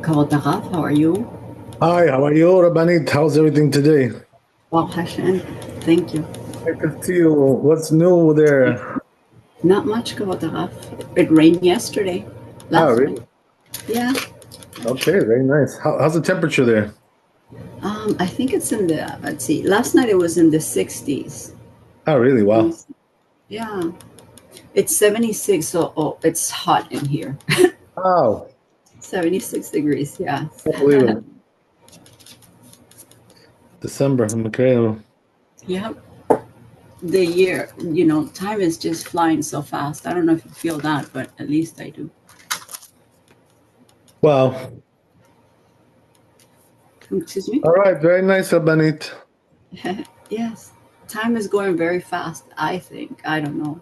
Kavod Harav, how are you? Hi, how are you, Rabbanit? How's everything today? Well, Hashem, thank you. I can see you. What's new there? Not much, Kavod Harav. It rained yesterday, Oh, last night. really? Yeah, Okay, very nice. How's the temperature there? I think it's in the, let's see, last night it was in the 60s. Oh, really? Let me Wow. see. Yeah, it's 76, so it's hot in here. Wow. 76 degrees, yeah. Can't believe it. December. Incredible. Yeah, the year, time is just flying so fast. I don't know if you feel that, but at least I do. Wow. Excuse me? All right, very nice, Rabbanit. Yes, time is going very fast, I think. I don't know,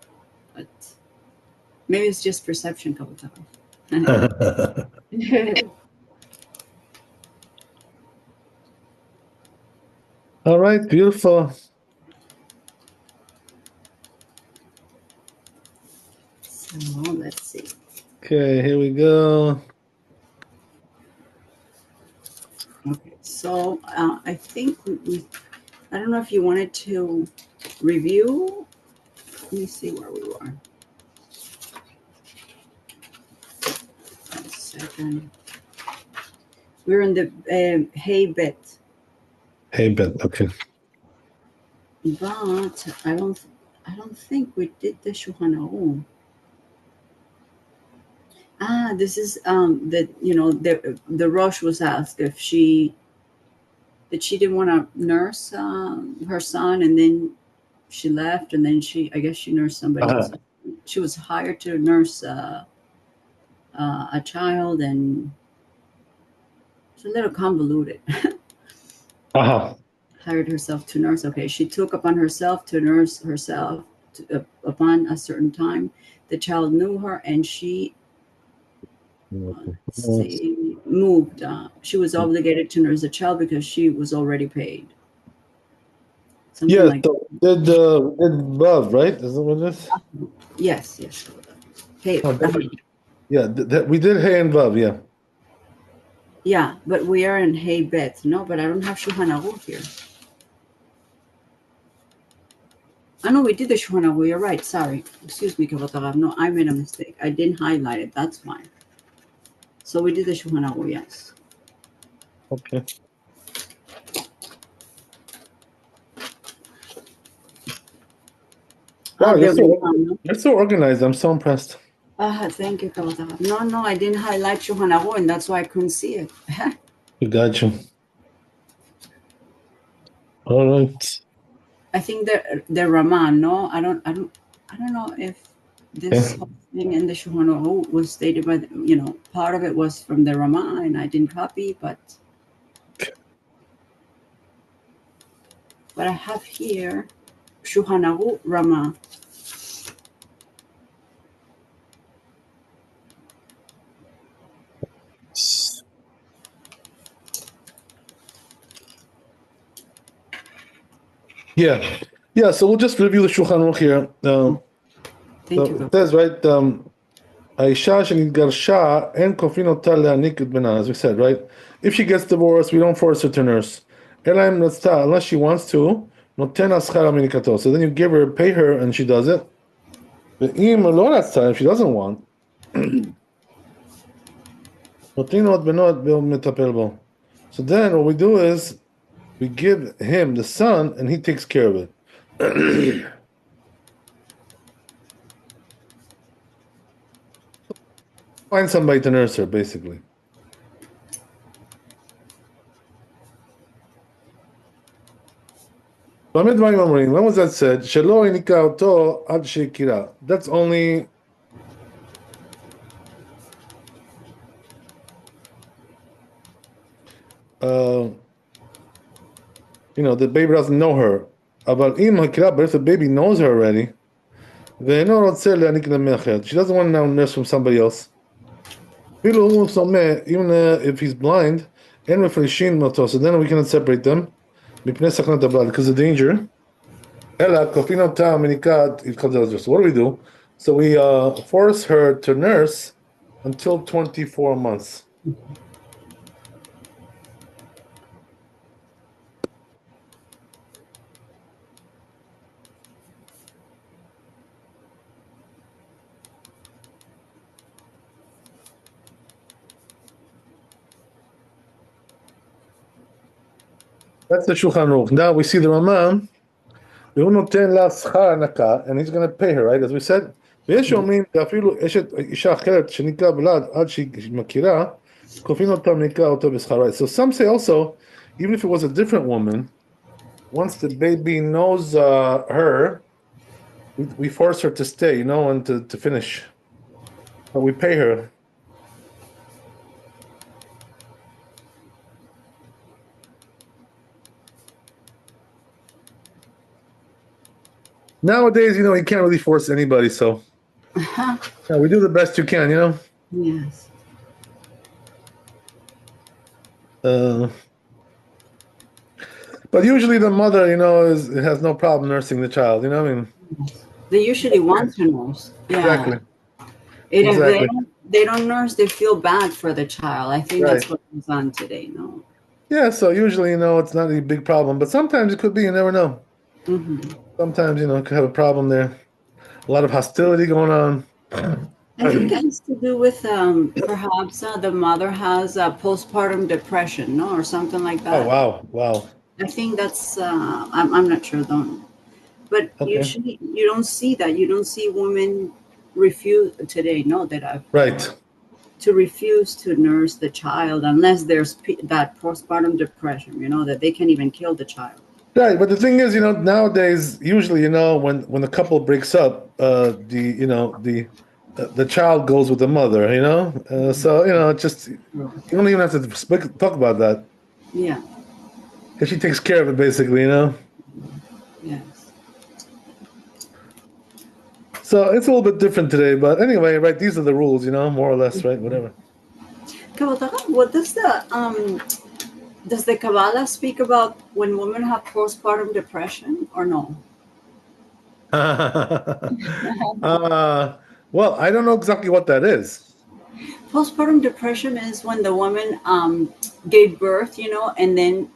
but maybe it's just perception, Kavita. All right, beautiful. So let's see. Okay, here we go. Okay, so I think I don't know if you wanted to review. Let me see where we were. 1 second. We're in the hay bit, Hey, Ben. Okay. but I don't think we did the Shulchan Aruch. This is the Rosh was asked if she didn't want to nurse her son, and then she left, and then I guess she nursed somebody Uh-huh. else. She was hired to nurse a child, and it's a little convoluted. Uh-huh. Hired herself to nurse. Okay, she took upon herself to nurse herself upon a certain time. The child knew her, and she let's see, moved. She was obligated to nurse the child because she was already paid. Something Yeah, like so did love, right? Is that what it is? yes, yes. Hey, Oh, yeah, we did Hey and Love, yeah. yeah, but we are in Hey Bet. No, but I don't have Shulchan Aruch here. I know we did the Shulchan Aruch. You're right. Sorry. Excuse me, Kavotarav. No, I made a mistake. I didn't highlight it. That's fine. So we did the Shulchan Aruch, yes. Okay. Wow, The Ramam, no? you're so organized. I'm so impressed. Thank you, Kavotarav. No, no, I didn't highlight Shulchan Aruch, and that's why I couldn't see it. You got you. All right. I think the Raman, no, I don't know if this Okay. whole thing in the Shulchan Aruch was stated by part of it was from the Raman, and I didn't copy, but I have here Shulchan Aruch Rama. Yeah. Yeah, so we'll just review the Shulchan Aruch here. Thank So you, it God. says, right, האישה שנתגרשה, אין כופין אותה להניק את בנה, as we said, right? If she gets divorced, we don't force her to nurse. אלא אם רצתה, unless she wants to, נותן לה שכר המניקתו. So then you give her, pay her, and she does it. ואם לא רצתה, if she doesn't want, נותנים לו את בנו, מטפל בו. So then what we do is, we give him the son, and he takes care of it. Find somebody to nurse her, basically. במה דברים אומרים? When was that said? שלא העניקה אותו עד שהכירה. That's only uh, the baby doesn't know her. אבל אם הכירה, but if the baby knows her already, ואינו רוצה להעניק למאחד, she doesn't want to now nurse from somebody else. אפילו הוא סומה, even if he's blind, אין מפרישים אותו, so then we cannot separate them, מפני סכנת הבעל, because of danger. אלא כופין אותה מניקת התחדשות. So what do? So we force her to nurse until 24 months. That's the Shulchan Aruch. Now we see the Ramam, and he's going to pay her, right? As we said, ויש אומרים, אפילו אשת אישה אחרת שנקרא בלעד עד שהיא מכירה, כופין אותה ונקרא אותו בשכרה. So some say also, even if it was a different woman, once the baby knows her, we force her to stay, and to finish. But we pay her. Nowadays, you can't really force anybody, so we do the best you can, Yes. But usually the mother, has no problem nursing the child, I mean? They usually want to nurse. Yeah. Exactly. And Exactly. if they don't nurse, they feel bad for the child. I think that's what goes on today, no? Yeah, so usually, it's not a big problem, but sometimes it could be, you never know. Mm-hmm. Sometimes, it could have a problem there. A lot of hostility going on. I think it has to do with perhaps the mother has a postpartum depression, no, or something like that. Oh, wow. I think that's I'm not sure though, but usually you don't see that. You don't see women refuse today. No, that I've right to refuse to nurse the child unless there's that postpartum depression. That they can't even kill the child. Right, but the thing is, nowadays, usually, when the couple breaks up, the child goes with the mother, so it's just you don't even have to talk about that. Yeah, because she takes care of it, basically, Yes. So it's a little bit different today, but anyway, right? These are the rules, more or less, right? Whatever. What does the Kabbalah speak about when women have postpartum depression or no? Well, I don't know exactly what that is. Postpartum depression is when the woman gave birth, and then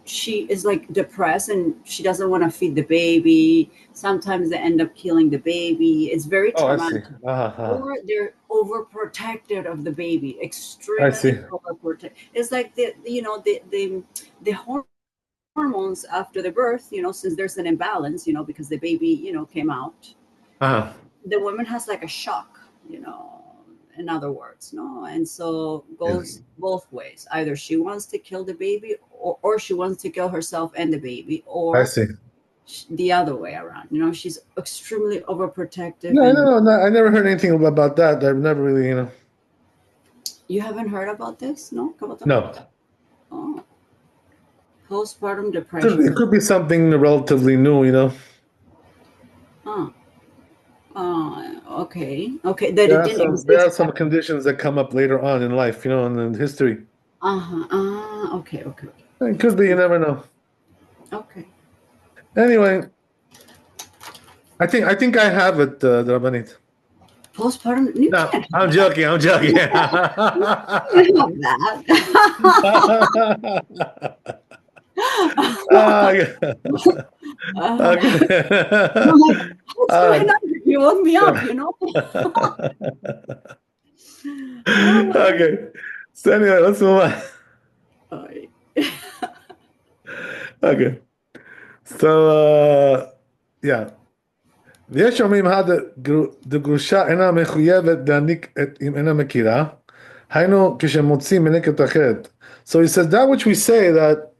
she is like depressed and she doesn't want to feed the baby. Sometimes they end up killing the baby. It's very traumatic. Or they're overprotected of the baby, extremely overprotected. It's like the hormones after the birth, since there's an imbalance, because the baby, came out. The woman has like a shock, in other words, no? And so goes both ways. Either she wants to kill the baby or she wants to kill herself and the baby, or the other way around. She's extremely overprotective. No, I never heard anything about that. I've never really, You haven't heard about this? No? No. Oh. Postpartum depression. It could be something relatively new, Okay. There are some conditions that come up later on in life, in history. Okay. It could be, you never know. Okay. Anyway, I think I have it, the Rabbanit. Postpartum. No, I'm joking. You have that. Okay. What's going on? You woke me up, Okay. So anyway, let's move on. Okay. So yeah. ויש אומרים דגרושה אינה מחויבת להעניק אם אינה מכירה, היינו כשמוצאים מנקת אחרת. So he says that which we say that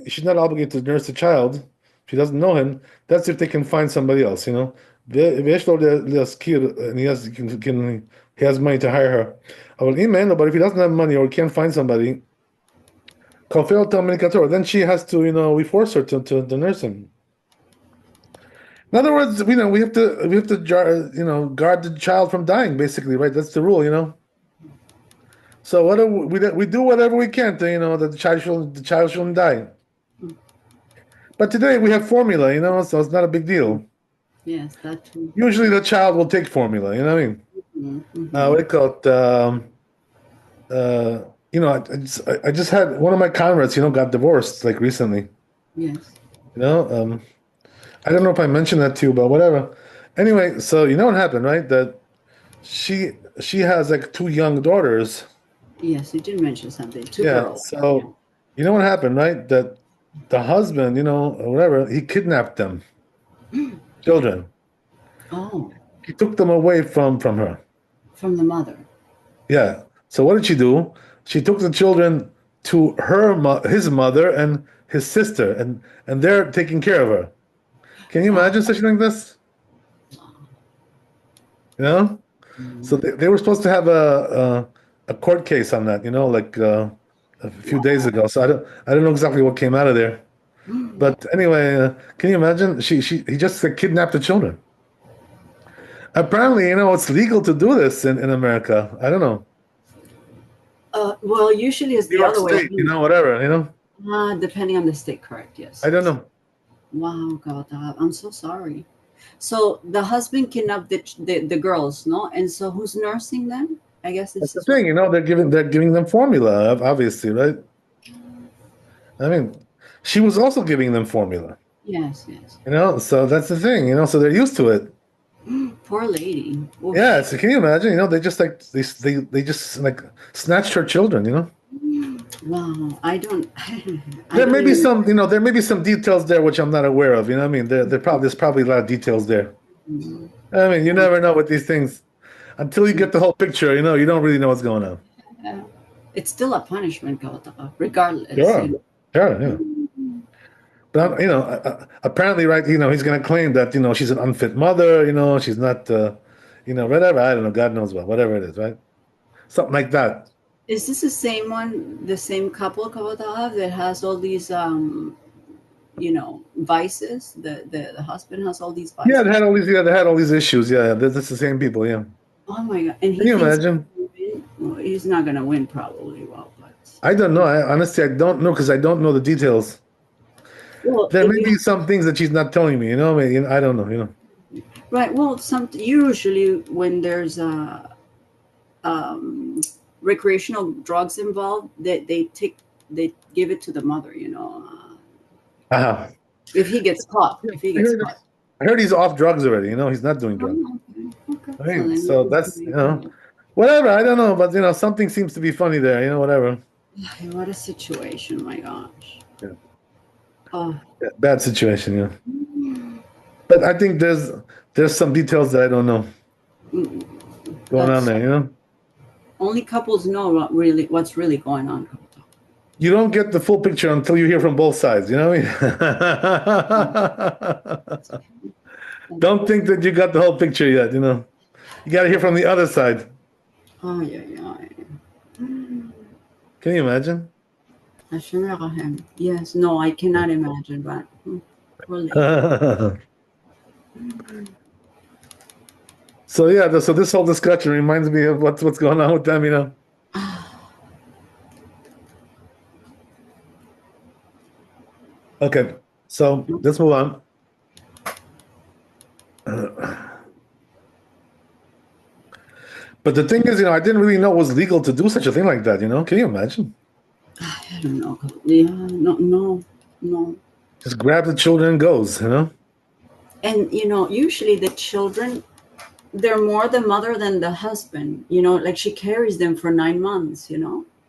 she's not obligated to nurse the child, she doesn't know him, that's if they can find somebody else, ויש לו להזכיר, and he has money to hire her. אבל אם אין לו, but if he doesn't have money or can't find somebody, כופה אותה מניקתו, then she has to, we force her to nurse him. In other words, we have to guard the child from dying, basically, right? That's the rule, So we do whatever we can to, that the child shouldn't die. But today we have formula, so it's not a big deal. Yes, that too. Usually the child will take formula, you know what I mean? Mm-hmm. What do you call it? I just had one of my converts, got divorced like recently. Yes. You know, I don't know if I mentioned that to you, but whatever. Anyway, so you know what happened, right? That she has like two young daughters. Yes, you did mention something. Two Yeah. girls. Yeah. So you know what happened, right? That the husband, or whatever, he kidnapped them, children. Oh, He took them away from her. from the mother. Yeah. So what did she do? She took the children to his mother and his sister, and they're taking care of her. Can you Wow. imagine such like this? You know? So they were supposed to have a court case on that, like a few days ago. So I don't know exactly what came out of there. But anyway, can you imagine? He just like, kidnapped the children. Apparently, it's legal to do this in America. I don't know. Well, usually it's New the York other way. State, whatever. Depending on the state, correct? Yes, I don't yes. know. Wow, God, I'm so sorry. So the husband kidnapped the girls, no? And so who's nursing them? I guess That's this the is what. thing, they're giving them formula, obviously, right? I mean, she was also giving them formula, Yes, yes. so that's the thing, so they're used to it. Poor lady. Yeah, Oof. so can you imagine? They just like they just like snatched her children. Wow. I don't. I There don't may be even. some details there which I'm not aware of. You know what I mean? There's probably a lot of details there. I mean, you never know with these things until you get the whole picture. You don't really know what's going on. Uh, it's still a punishment, Gautama, regardless. Sure, sure, yeah. But apparently, right? He's going to claim that she's an unfit mother. She's not. Whatever. I don't know. God knows what. Whatever it is, right? Something like that. Is this the same one, the same couple, Gautama, that has all these, vices? The husband has all these Yeah, they vices. had all these. Yeah, they had all these issues. Yeah, that's the same people. Yeah. Oh my God! And Can he you thinks imagine? well, he's not going to win, probably. Well, but I don't know. Honestly, I don't know because I don't know the details. well, There if may you be some things that she's not telling me. I don't know. right, well, some usually when there's um, recreational drugs involved, they give it to the mother. Uh-huh. If he gets caught, Yeah, if he I gets heard. caught. I heard he's off drugs already. He's not doing drugs. Oh, okay, okay. So Right. then So he's that's doing good. whatever. I don't know, but something seems to be funny there. Whatever. Ay, what a situation! My gosh. Yeah. Oh, Yeah, bad situation. Yeah. But I think there's some details that I don't know going on that's there. only couples know what's really going on. You don't get the full picture until you hear from both sides. You know what I mean? Don't think that you got the whole picture yet. You got to hear from the other side. Oh yeah, yeah. Can you imagine? Hashem Yarahem. Yes, no, I cannot imagine, but poor lady. So yeah, so this whole discussion reminds me of what's going on with them. Okay, so let's move on. But the thing is, I didn't really know it was legal to do such a thing like that. Can you imagine? I don't know. Yeah, no, no, no. Just grab the children and goes. And usually the children, they're more the mother than the husband. Like she carries them for 9 months.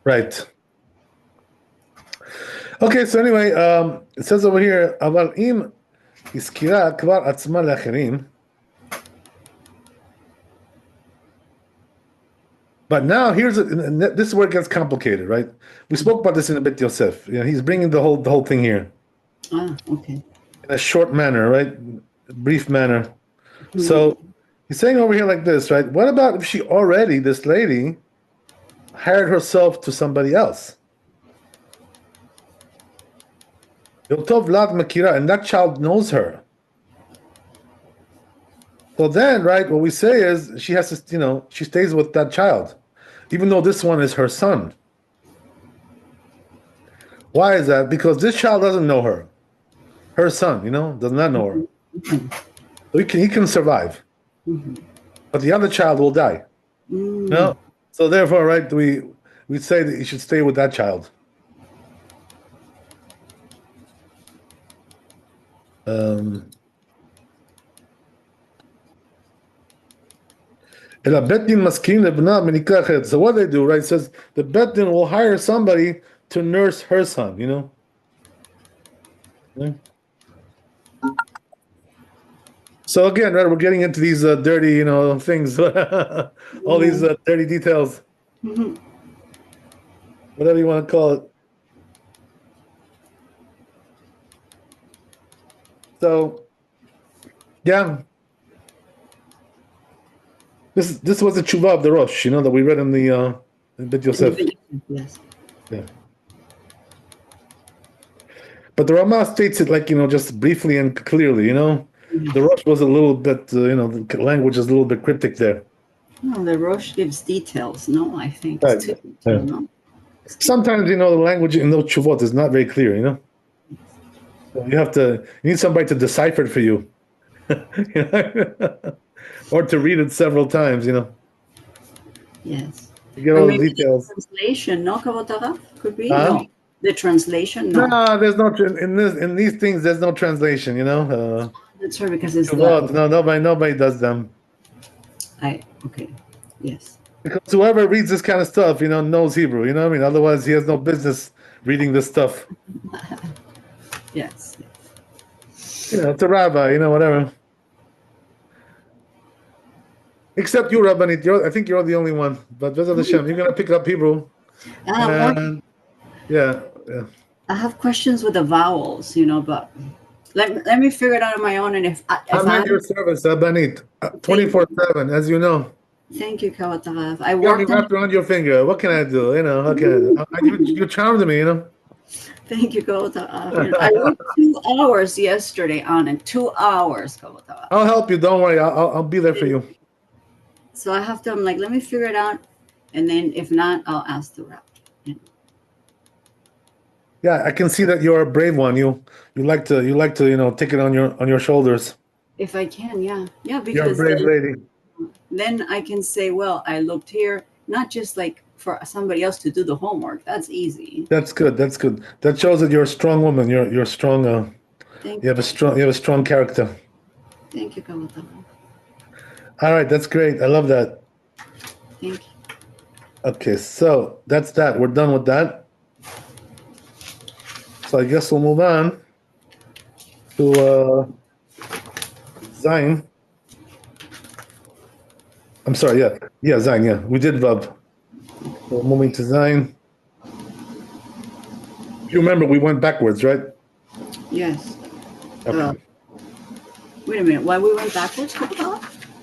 Right. Okay, so anyway, it says over here, אבל אם הזכירה כבר עצמה לאחרים, but now this is where it gets complicated, right? We spoke about this in a bit, Yosef. He's bringing the whole thing here. Okay. In a short manner, right? Brief manner. So he's saying over here like this, right? What about if this lady, hired herself to somebody else? Yotov Vlad Makira, and that child knows her. So then, right, what we say is she has to, she stays with that child, even though this one is her son. Why is that? Because this child doesn't know her. Her son, does not know her. So he can survive, but the other child will die. No, so therefore, right? We say that you should stay with that child. So what they do, right? It says the Bet Din will hire somebody to nurse her son. Yeah. So again, right, we're getting into these dirty, things, all these dirty details, whatever you want to call it. So, yeah, this was the tshuva of the Rosh, that we read in the Bet Yosef. Yes. Yeah. But the Ramah states it like just briefly and clearly. The Rosh was a little bit, the language is a little bit cryptic there. No, the Rosh gives details. No, I think Right. it's too detailed, no? Sometimes the language in those tshuvot is not very clear. So you need somebody to decipher it for you, or to read it several times. Yes. You get all the Maybe details. the translation, no, Kavod Harav? Could be? Huh? No. The translation, no. No, there's no in these things. There's no translation. That's right, because it's Tshuvot, no, nobody does them. Okay. Yes. Because whoever reads this kind of stuff, knows Hebrew. You know what I mean? Otherwise, he has no business reading this stuff. Yes. It's a rabbi, whatever. Except you, Rabbanit. I think you're the only one. But Bezat Hashem, you're going to pick up Hebrew. Yeah. I have questions with the vowels, but let me figure it out on my own. And if I'm at your service, Rabbanit, 24/7, as you know. Thank you, Kavod Harav. You got me wrapped around your finger. What can I do? You charmed me, Thank you, Kavod Harav. I worked 2 hours yesterday on it. 2 hours, Kavod Harav. I'll help you. Don't worry. I'll be there for you. So I'm like, let me figure it out. And then if not, I'll ask the Rabbi. Yeah, I can see that you're a brave one. You like to take it on your shoulders. If I can, yeah. Because you're a brave lady. Then I can say, well, I looked here, not just like for somebody else to do the homework. That's easy. That's good. That shows that you're a strong woman. You're strong. You have a strong character. Thank you, Kavod. All right, that's great. I love that. Thank you. Okay, so that's that. We're done with that. So I guess we'll move on to Zayin. I'm sorry, yeah, Zayin, yeah. We did Vav. So moving to Zayin. You remember we went backwards, right? Yes. Okay. Wait a minute. Why we went backwards?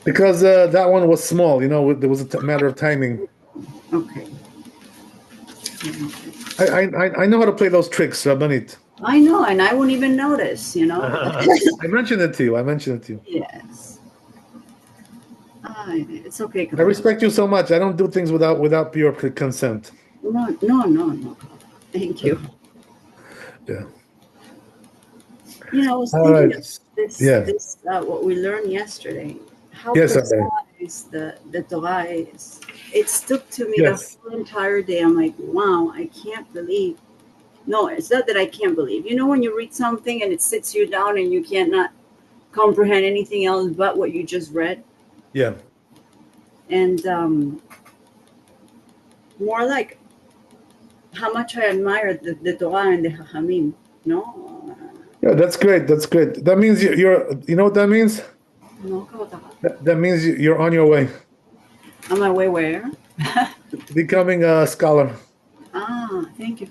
Because that one was small, there was a matter of timing. Okay. I know how to play those tricks, Rabbanit. I know, and I won't even notice, I mentioned it to you. Yes. It's okay. I respect you so much. I don't do things without your consent. No. Thank you. Yeah. I was thinking of this what we learned yesterday. How precise the Torah is. It stuck to me the whole entire day. I'm like, wow, I can't believe. No, it's not that I can't believe. When you read something and it sits you down and you cannot comprehend anything else but what you just read. Yeah. And more like how much I admire the Torah and the Chachamim. No. Yeah, that's great. That means you're. You know what that means? No. That means you're on your way. On my way where? Becoming a scholar. Thank you.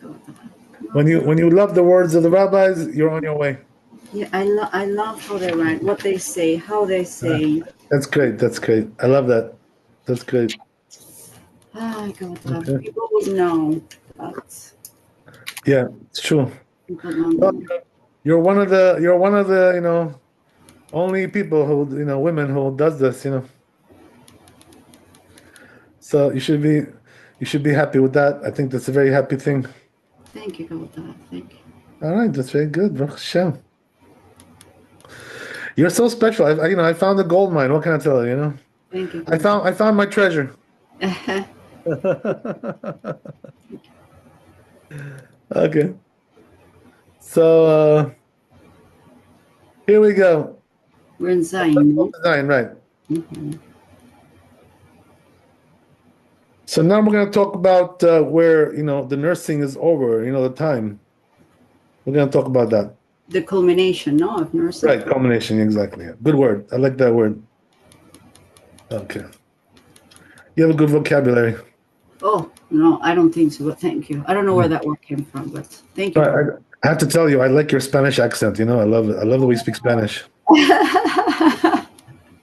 When you love the words of the rabbis, you're on your way. Yeah, I love how they write, what they say, how they say. That's great. I love that. That's great. God, people would know. But yeah, it's true. Well, you're one of the only people who women who does this. So you should be happy with that. I think that's a very happy thing. Thank you, Kavod. Thank you. All right, that's very good, Baruch Hashem. You're so special. I found a gold mine. What can I tell you? You know, Thank you. I found my treasure. Okay, so here we go. We're in Zion, no? Design, right? Mhm. So now we're going to talk about where the nursing is over. The time. We're going to talk about that. The culmination, no, of nursing. Right, combination, exactly. Good word. I like that word. Okay. You have a good vocabulary. Oh, no, I don't think so, but thank you. I don't know where that word came from, but thank you. I have to tell you, I like your Spanish accent. I love it. I love the way you speak Spanish.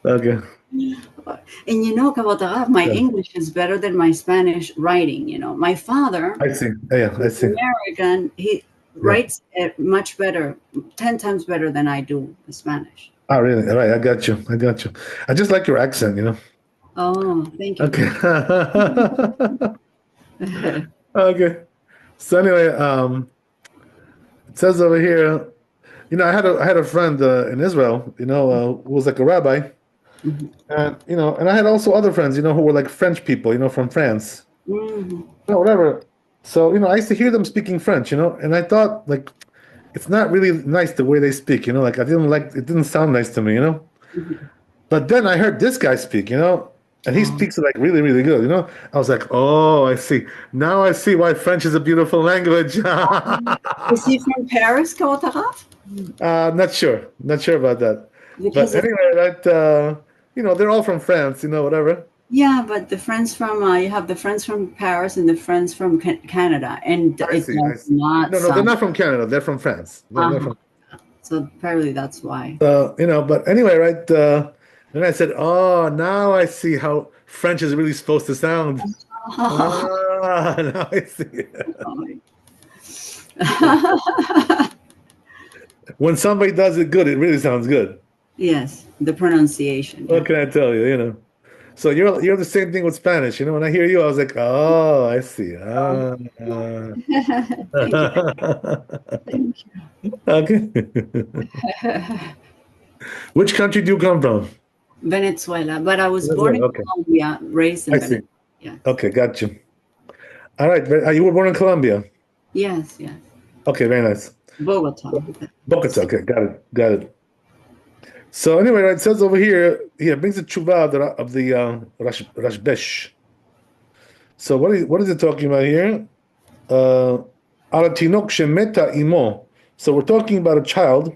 Okay. And Kabatarat, my English is better than my Spanish writing. My father, I see. Yeah, I see. American, he writes it much better, 10 times better than I do the Spanish. Oh, really? All right. I got you. I just like your accent. Oh, thank you. Okay. Okay. So anyway, it says over here, I had a friend in Israel, who was like a rabbi, Mhm. and I had also other friends, who were like French people, from France, Mhm. whatever. So I used to hear them speaking French, and I thought like it's not really nice the way they speak, like it didn't sound nice to me. Mhm. But then I heard this guy speak, and he Oh. speaks like really, really good. I was like, oh, I see. Now I see why French is a beautiful language. Is he from Paris, Kabatarat? Not sure about that. But Because anyway, they're all from France, whatever. yeah, but the friends from you have the friends from Paris and the friends from Canada, and I it see, I does see. not No, they're sound. not from Canada. They're from France. They're Uh-huh. from, So apparently that's why. but anyway, right? Then I said, oh, now I see how French is really supposed to sound. Ah, now I see. When somebody does it good, it really sounds good. Yes, the pronunciation. What Yeah. can I tell you? So you're the same thing with Spanish. When I hear you, I was like, oh, I see. Thank you. Thank Okay. you. Which country do you come from? Venezuela, but I was born Venezuela. in Okay, Colombia, raised I in see. Venezuela. Yes. Okay, got you. All right. You were born in Colombia. Yes, yes. Okay, very nice. Bogota. Bogota. Okay, got it. So anyway, right, it says over here, it brings the tshuva of the Rashbesh. So what is it talking about here? Al tinok shemeta imo. So we're talking about a child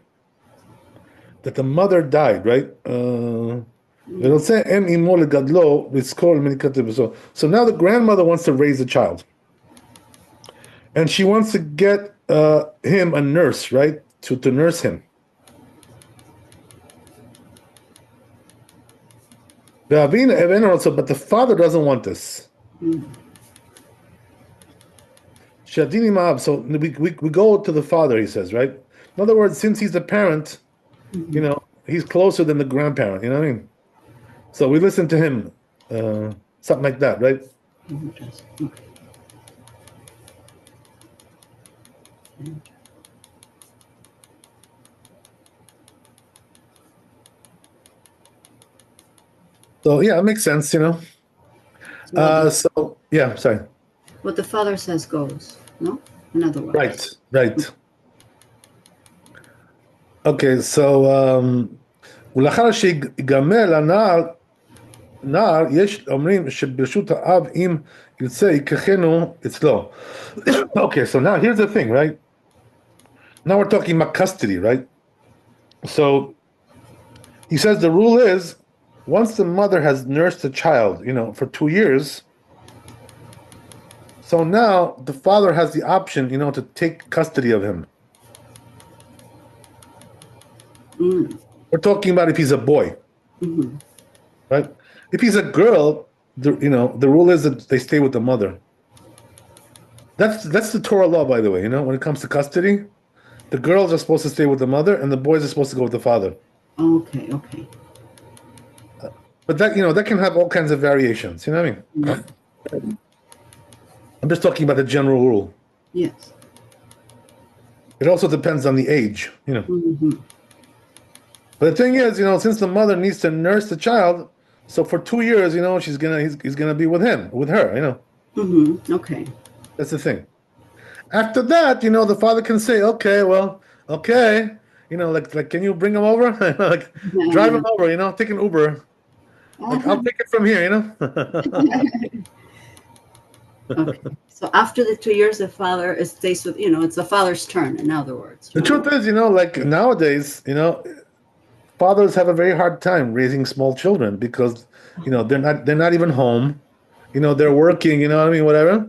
that the mother died, right? So now the grandmother wants to raise a child, and she wants to get him a nurse, right? To nurse him. But the father doesn't want this. Shadini Ma'ab. So we go to the father, he says, right? In other words, since he's the parent, he's closer than the grandparent, you know what I mean? So we listen to him, something like that, right? So yeah, it makes sense. So yeah, sorry. What the father says goes. No, in other words. Right. Okay, so ולאחר שיגמל הנער, יש אומרים שברשות האב אם ירצה ייקחנו אצלו. Okay, so now here's the thing, right? Now we're talking about custody, right? So he says the rule is once the mother has nursed the child, for 2 years, so now the father has the option, to take custody of him. We're talking about if he's a boy, right? If he's a girl, the rule is that they stay with the mother. That's the Torah law, by the way. When it comes to custody, the girls are supposed to stay with the mother, and the boys are supposed to go with the father. Okay. But that can have all kinds of variations. You know what I mean? I'm just talking about the general rule. Yes. It also depends on the age. But the thing is, since the mother needs to nurse the child, so for 2 years, he's gonna be with her. Okay. That's the thing. After that, the father can say, okay, well, okay, like can you bring him over? Like drive him over, take an Uber. Like I'll take it from here. Okay. So after the 2 years, the father stays with, it's the father's turn, in other words. The truth is, like nowadays, fathers have a very hard time raising small children because, they're not even home. They're working, what I mean, whatever.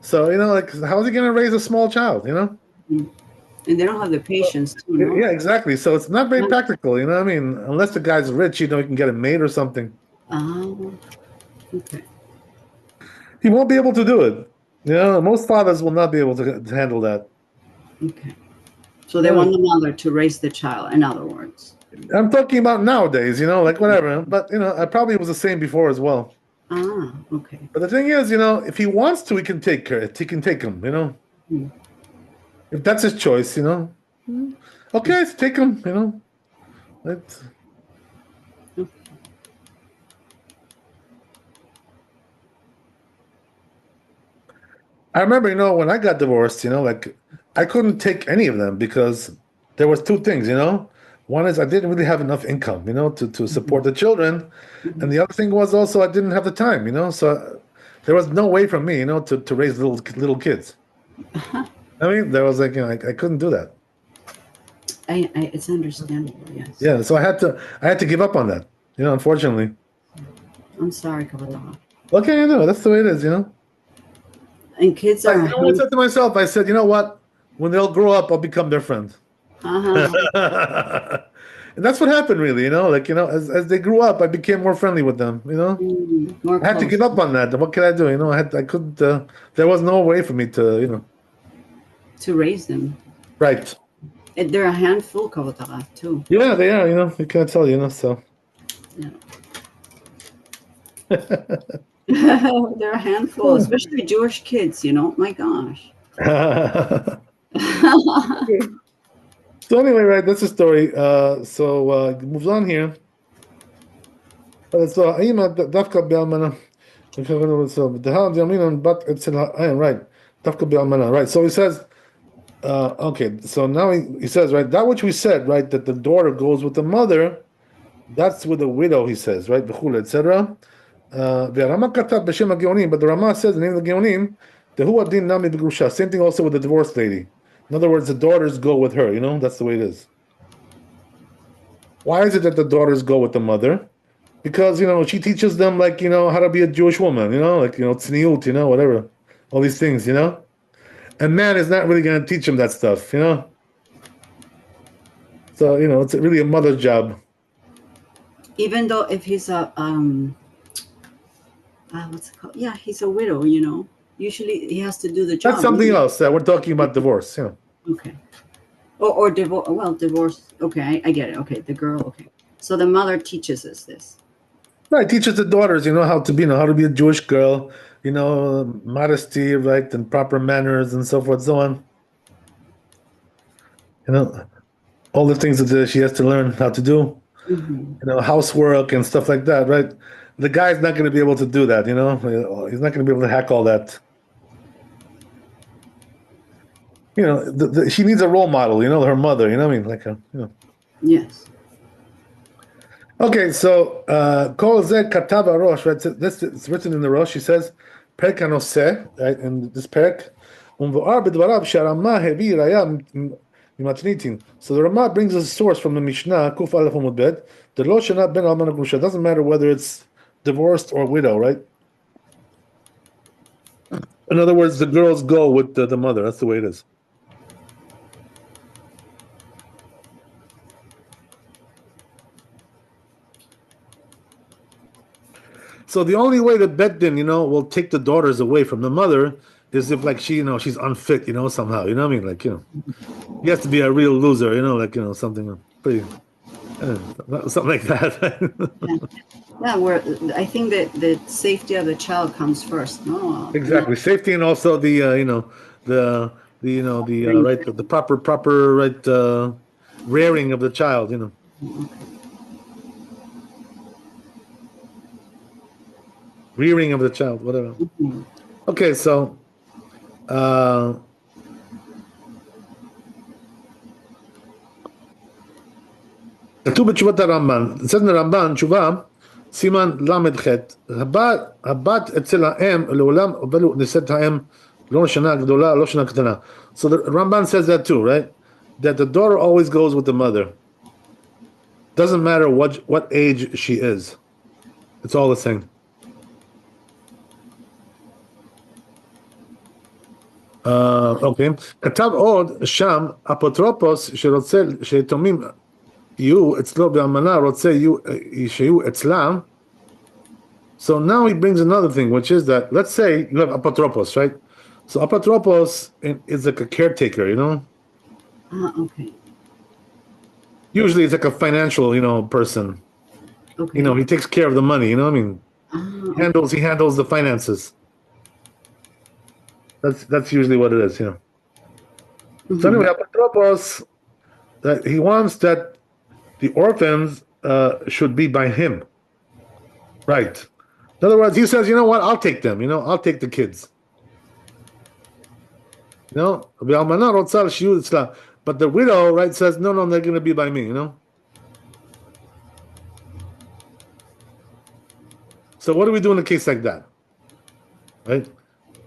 So, like how is he gonna raise a small child? Mhm. And they don't have the patience too, no? Yeah, exactly. So it's not very practical, what I mean? Unless the guy's rich, he can get a maid or something. Oh, okay. He won't be able to do it. Most fathers will not be able to handle that. Okay. So they want the mother to raise the child, in other words. I'm talking about nowadays, like whatever. But I probably was the same before as well. Ah, okay. But the thing is, if he wants to, he can take care. He can take him, Mm. if that's his choice, Okay, let's take him, Let's... I remember, when I got divorced, like I couldn't take any of them because there was two things, One is I didn't really have enough income, to support the children. And the other thing was also I didn't have the time, So there was no way for me, to raise little kids. I mean, there was like, I couldn't do that. It's understandable, yes. Yeah, so I had to give up on that, unfortunately. I'm sorry, Kabbalah. Okay, I know that's the way it is, And kids are. I said to myself, I said, you know what? When they'll grow up, I'll become their friend. Uh-huh. And that's what happened, really. As they grew up, I became more friendly with them. More I had to give up on that. What could I do? I couldn't. There was no way for me to. To raise them. Right. And they're a handful, Kabbalah, too. Yeah, they are. You can't tell. So. Yeah. They're a handful, especially Jewish kids. My gosh. So anyway, right, that's the story. So it moves on here. So דווקא באלמנה. Right. דווקא באלמנה. Right. So he says, okay. So now he says, right, that which we said, right, that the daughter goes with the mother, that's with the widow. He says, right, וכו', etc. והרמ"א כתב בשם הגאונים, but the Rama says the name of the גאונים, דהוא הדין נמי בגרושה. Same thing also with the divorced lady. In other words, the daughters go with her, that's the way it is. Why is it that the daughters go with the mother? Because, she teaches them, like, how to be a Jewish woman, like, tzniut, whatever, all these things, And man is not really going to teach them that stuff, So, it's really a mother's job. Even though if he's a, what's it called? Yeah, he's a widow, Usually he has to do the job. That's something else. We're talking about divorce, Okay. Or divorce. Well, divorce. Okay, I get it. Okay, the girl. Okay. So the mother teaches us this. Right, teaches the daughters, how to be, how to be a Jewish girl, modesty, right, and proper manners and so forth, so on. All the things that she has to learn how to do, housework and stuff like that, right? The guy's not going to be able to do that, He's not going to be able to hack all that. She needs a role model, her mother, what I mean? Like Yes. Okay, so Kol Zeh Katav Arosh, right? It's written in the Rosh. She says, Perek Hanoseh, right? In this Perek, Umvoar B'dvarav Sharama Hevi Raya Mimatnitin. So the Rama brings us a source from the Mishnah, Kuf Aleph Amud Bet, the Lo Shana Ben Almana Grusha. Doesn't matter whether it's divorced or widow, right? In other words, the girls go with the mother. That's the way it is. So the only way that Bet Din, will take the daughters away from the mother is if, like, she, she's unfit, somehow. You know what I mean? Like, he has to be a real loser, like, something pretty, something like that. Yeah, where I think that the safety of the child comes first. No. Exactly, safety and also the, the proper right rearing of the child. Okay. rearing of the child, whatever. Mhm. Okay, so כתוב בתשובת הרמב"ן, אצל הרמב"ן, תשובה, סימן ל"ח, הבת אצל האם לעולם, אבל נשאת האם לא שנה גדולה, לא שנה קטנה. So the Ramban says that too, right? That the daughter always goes with the mother. Doesn't matter what age she is. It's all the same. אוקיי. כתב עוד שם, אפוטרופוס שרוצה שיתומים יהיו אצלו באלמנה, רוצה שיהיו אצלה. So now he brings another thing, which is that, let's say you have apotropos, right? So apotropos is like a caretaker, you know? Okay. Usually it's like a financial, person. Okay. He takes care of the money, you know what I mean? Okay. He handles the finances. That's usually what it is, So anyway, apotropos, that he wants that the orphans should be by him. Right. In other words, he says, you know what, I'll take them, I'll take the kids. But the widow, right, says, no, they're going to be by me, So what do we do in a case like that? Right?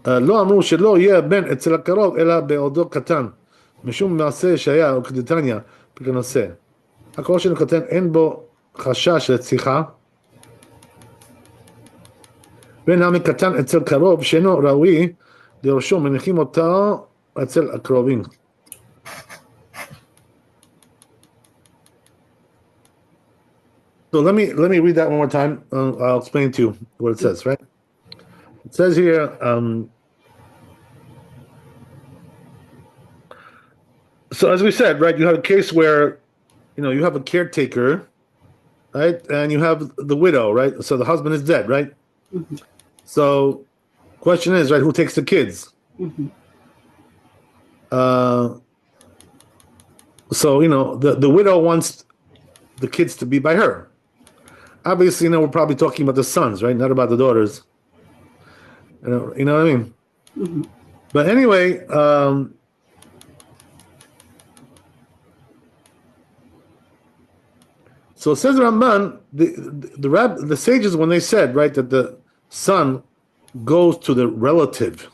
לא אמרו שלא יהיה בן אצל הקרוב אלא בעודו קטן משום מעשה שהיה וכדתניא בנושא. הכל שאינו קטן אין בו חשש לרציחה ונמי קטן אצל קרוב שאינו ראוי ליורשו מניחים אותו אצל הקרובים. So let me read that one more time. I'll explain to you what it says, right? It says here, so as we said, right, you have a case where, you have a caretaker, right, and you have the widow, right? So the husband is dead, right? Mm-hmm. So, question is, right, who takes the kids? Mm-hmm. So the widow wants the kids to be by her. Obviously, we're probably talking about the sons, right? Not about the daughters. You know what I mean? Mm-hmm. But anyway, so it says Ramban, the sages, when they said, right, that the son goes to the relative,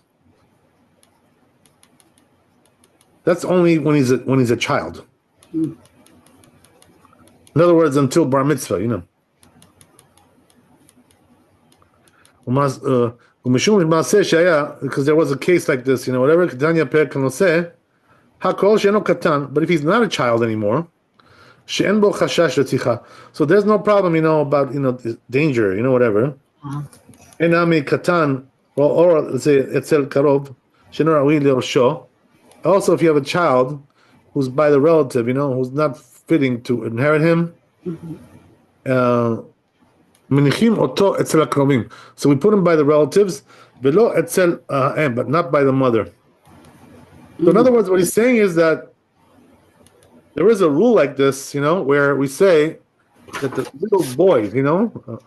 that's only when he's a child. Mm-hmm. In other words, until bar mitzvah, because there was a case like this, whatever Daniel can say, but if he's not a child anymore, so there's no problem, about danger, whatever. Enami katan, or let's say etzel karov, also if you have a child who's by the relative, who's not fitting to inherit him, so we put him by the relatives, but not by the mother. So in other words, what he's saying is that there is a rule like this, where we say that the little boys,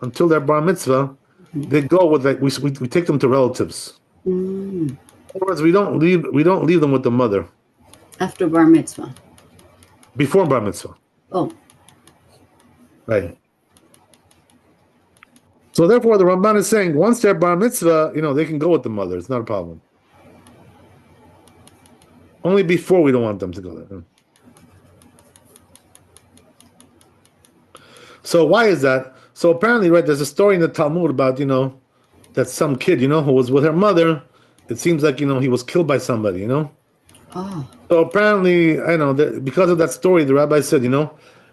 until their bar mitzvah, they go with we take them to relatives. In other words, we don't leave them with the mother. After bar mitzvah. Before bar mitzvah. Oh. Right. So therefore, the Ramban is saying once they're bar mitzvah, they can go with the mother. It's not a problem. Only before we don't want them to go there. So why is that? So apparently, right, there's a story in the Talmud about, that some kid, who was with her mother, it seems like, he was killed by somebody, Oh. So apparently, I know that because of that story, the rabbi said,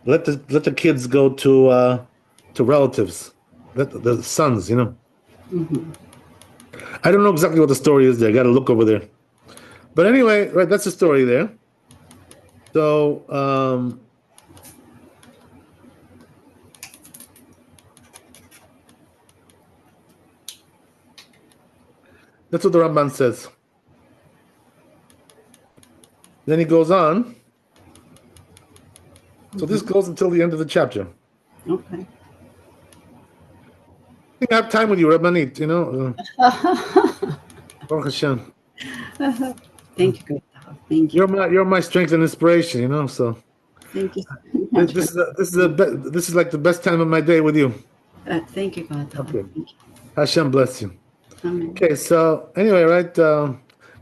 let the kids go to relatives, let the sons, Mm-hmm. I don't know exactly what the story is there. I got to look over there. But anyway, right, that's the story there. So, that's what the Ramban says. Then he goes on. So this goes until the end of the chapter. Okay. I have time with you, Rabbanit, you know. Baruch Hashem. Thank you, God. Thank you. You're my strength and inspiration, you know. So Thank you so much. this is like the best time of my day with you. Thank you, God. Okay. Thank you. Hashem bless you. Amen. Okay, so anyway, right?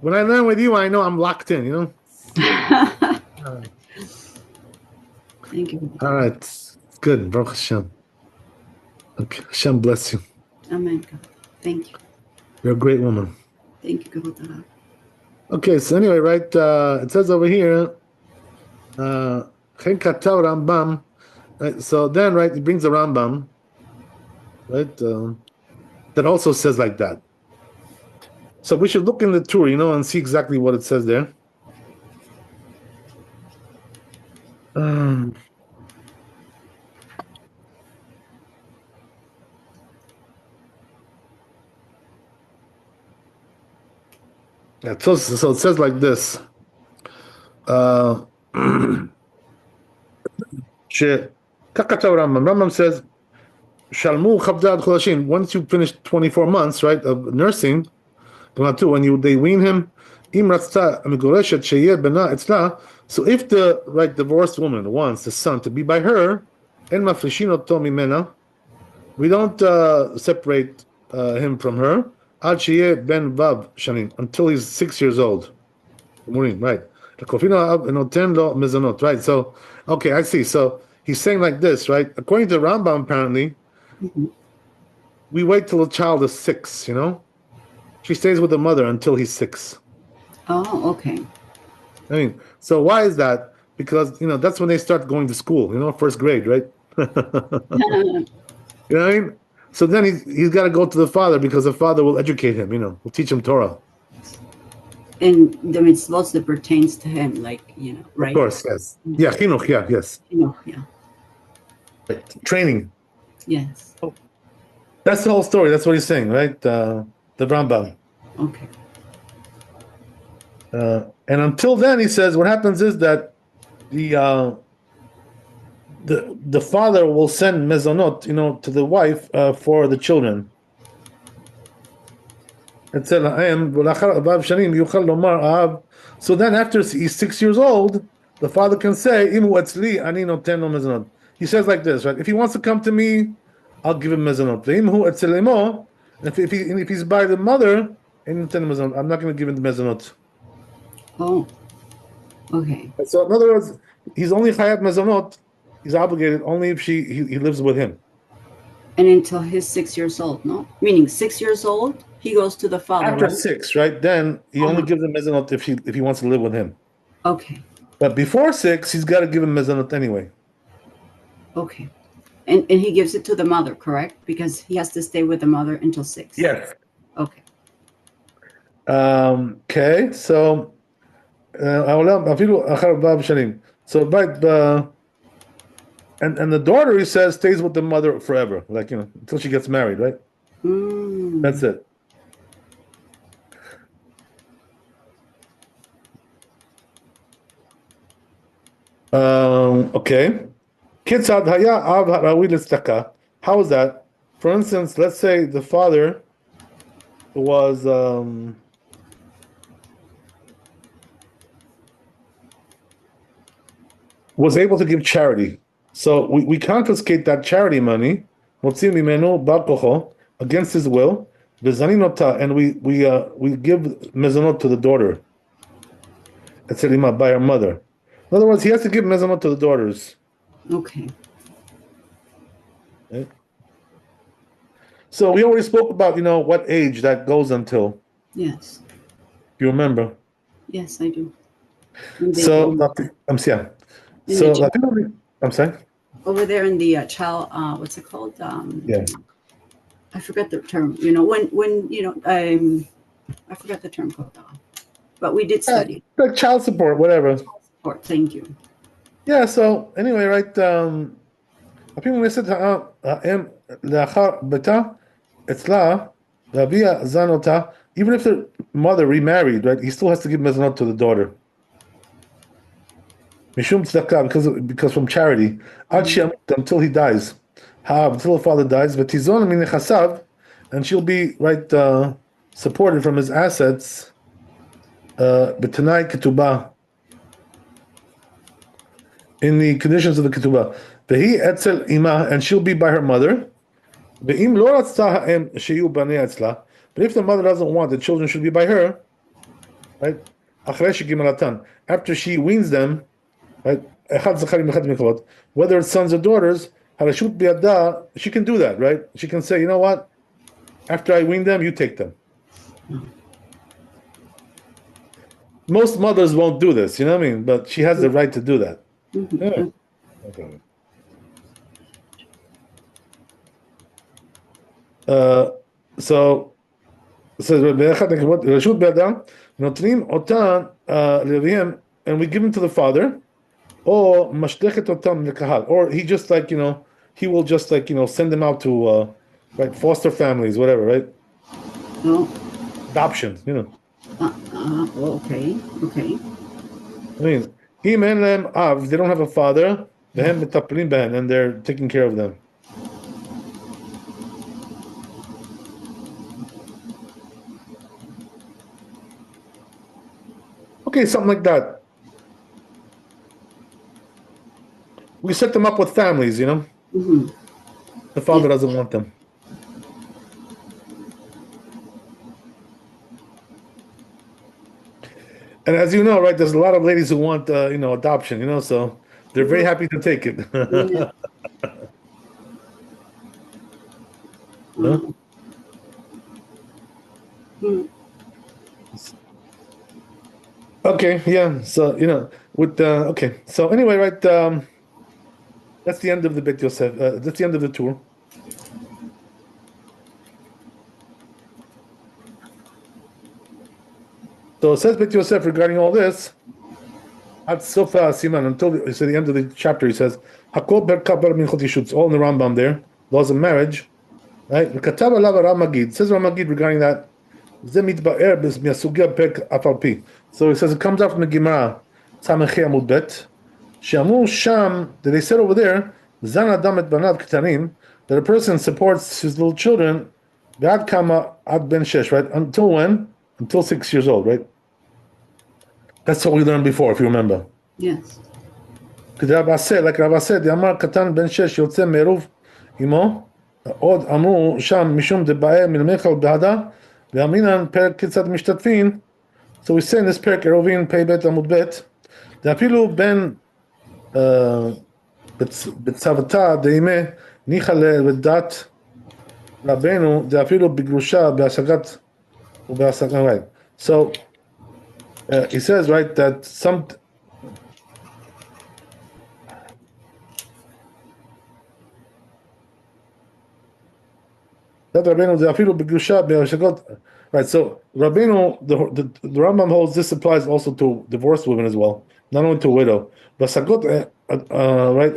When I learn with you, I know I'm locked in, you know. Thank you. All right, it's good, Baruch Hashem. Okay, Hashem bless you. Amen, God. Thank you. You're a great woman. Thank you, God. Okay, so anyway, right? It says over here, Chen Katav Rambam. Right, so then, right, it brings the Rambam, right? That also says like that. So we should look in the Torah, you know, and see exactly what it says there. Yeah, so it says like this. Rambam says, Shalmu Chavdad Chodashim. Once you finish 24 months, right, of nursing, when they wean him, so if the divorced woman wants the son to be by her, we don't separate him from her until he's 6 years old. Right. Right. So, okay, I see. So he's saying like this, right? According to Rambam, apparently, we wait till the child is 6, you know? She stays with the mother until he's 6. Oh, okay. I mean, so why is that? Because, you know, that's when they start going to school, you know, first grade, right? You know what I mean? So then he's got to go to the father because the father will educate him, you know, will teach him Torah. And the mitzvot that pertains to him, like, you know, right? Of course, yes. Yeah, chinuch, yeah, yes. Chinuch, yeah. Training. Yes. That's the whole story. That's what he's saying, right? The Rambam. Okay. And until then, he says, what happens is that the father will send mezonot, you know, to the wife for the children. So then, after he's 6 years old, the father can say, he says like this, right? If he wants to come to me, I'll give him mezonot. If he's by the mother, I'm not going to give him the mezonot. Oh, okay. So in other words, he's only chayat mezonot. He's obligated only if he lives with him. And until he's 6 years old, no? Meaning 6 years old, he goes to the father. After right? 6, right? Then he only gives him mezonot if he wants to live with him. Okay. But before 6, he's got to give him mezonot anyway. Okay. And he gives it to the mother, correct? Because he has to stay with the mother until 6. Yes. Okay. Okay. So, so and the daughter, he says, stays with the mother forever, like, you know, until she gets married, right? That's it. Okay. How is that? For instance, let's say the father was able to give charity. So we confiscate that charity money, against his will, and we give mezonot to the daughter. By her mother. In other words, he has to give mezonot to the daughters. Okay. Right? So we already spoke about, you know, what age that goes until. Yes. You remember? Yes, I do. So I'm sorry. I'm sorry. Over there in the child, what's it called? Yeah. I forgot the term. You know, when you know, I forgot the term called. But we did study. Like child support, whatever. Child support. Thank you. Yeah. So anyway, right. People when they said even if the mother remarried, right, he still has to give mezonot to the daughter. Mishum tzedakah, because from charity, until he dies. Until the father dies, and she'll be supported from his assets. B'tanai ketubah, in the conditions of the ketubah. Vehi etzel ima, and she'll be by her mother. Ve'im lo ratzta ha'em sheyu banei etzla. But if the mother doesn't want, the children should be by her, right? After she weans them, right? Whether it's sons or daughters, she can do that, right? She can say, you know what? After I wean them, you take them. Most mothers won't do this, you know what I mean? But she has the right to do that. Yeah. Okay. So says Rashut Be'adam, Notrim Otan Leviim, and we give him to the father, or Mashdechet Otam Lekahal, or he just he will just send them out to foster families, whatever, right? No. Adoption, Okay. I mean, they don't have a father, and they're taking care of them. Okay, something like that. We set them up with families, Mm-hmm. The father doesn't want them. And as you know, right, there's a lot of ladies who want, adoption, so they're very happy to take it. Yeah. Huh? Mm-hmm. Okay, yeah. So okay. So anyway, right. That's the end of the Beit Yosef. That's the end of the tour. So it says Beit Yosef regarding all this. At Sofa Siman, until the end of the chapter, he says Hakol Berkabar Minchot Yishutz, all in the Rambam there. Laws of marriage, right? Katab Alav Ramagid says Ramagid regarding that. So he says it comes out from the Gemara, Samechei Amud Bet. Shamu Sham, that they said over there, Zan Adam et Banav Ketanim, that a person supports his little children, Ad Kama Ad Ben Shesh, right? Until when? Until 6 years old, right? That's what we learned before, if you remember. Yes. Like Rabbi said, the Amar Katan Ben Shesh Yotze Meruv Imo, Od Amu Sham Mishum Debae Min Mechal Behada. So we say in this perek Erovin Pei Bet Amud Bet, De'afilu ben betzavata deime nichale vedat Rabbeinu De'afilu bigrusha be'asagat u'be'asagat. Right. So he says, right, that some. That Rabbeinu De'afilu bigrusha be'asagat. Right, so Rabbeinu, the Rambam holds this applies also to divorced women as well, not only to a widow. But Sagot, right,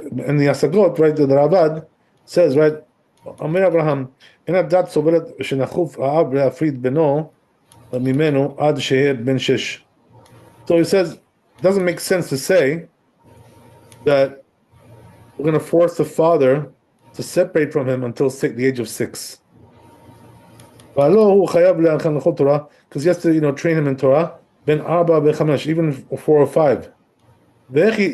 and the Asagot, right, the Ravad says, right, Amir Abraham, Enadat Soberet Shenachuf Aab Le'afrid Beno Mimenu Ad Sheher Ben Shesh. So he says, it doesn't make sense to say that we're going to force the father to separate from him until the age of 6. Because he has to, train him in Torah. Ben Arba beChamash, even 4 or 5. So how is he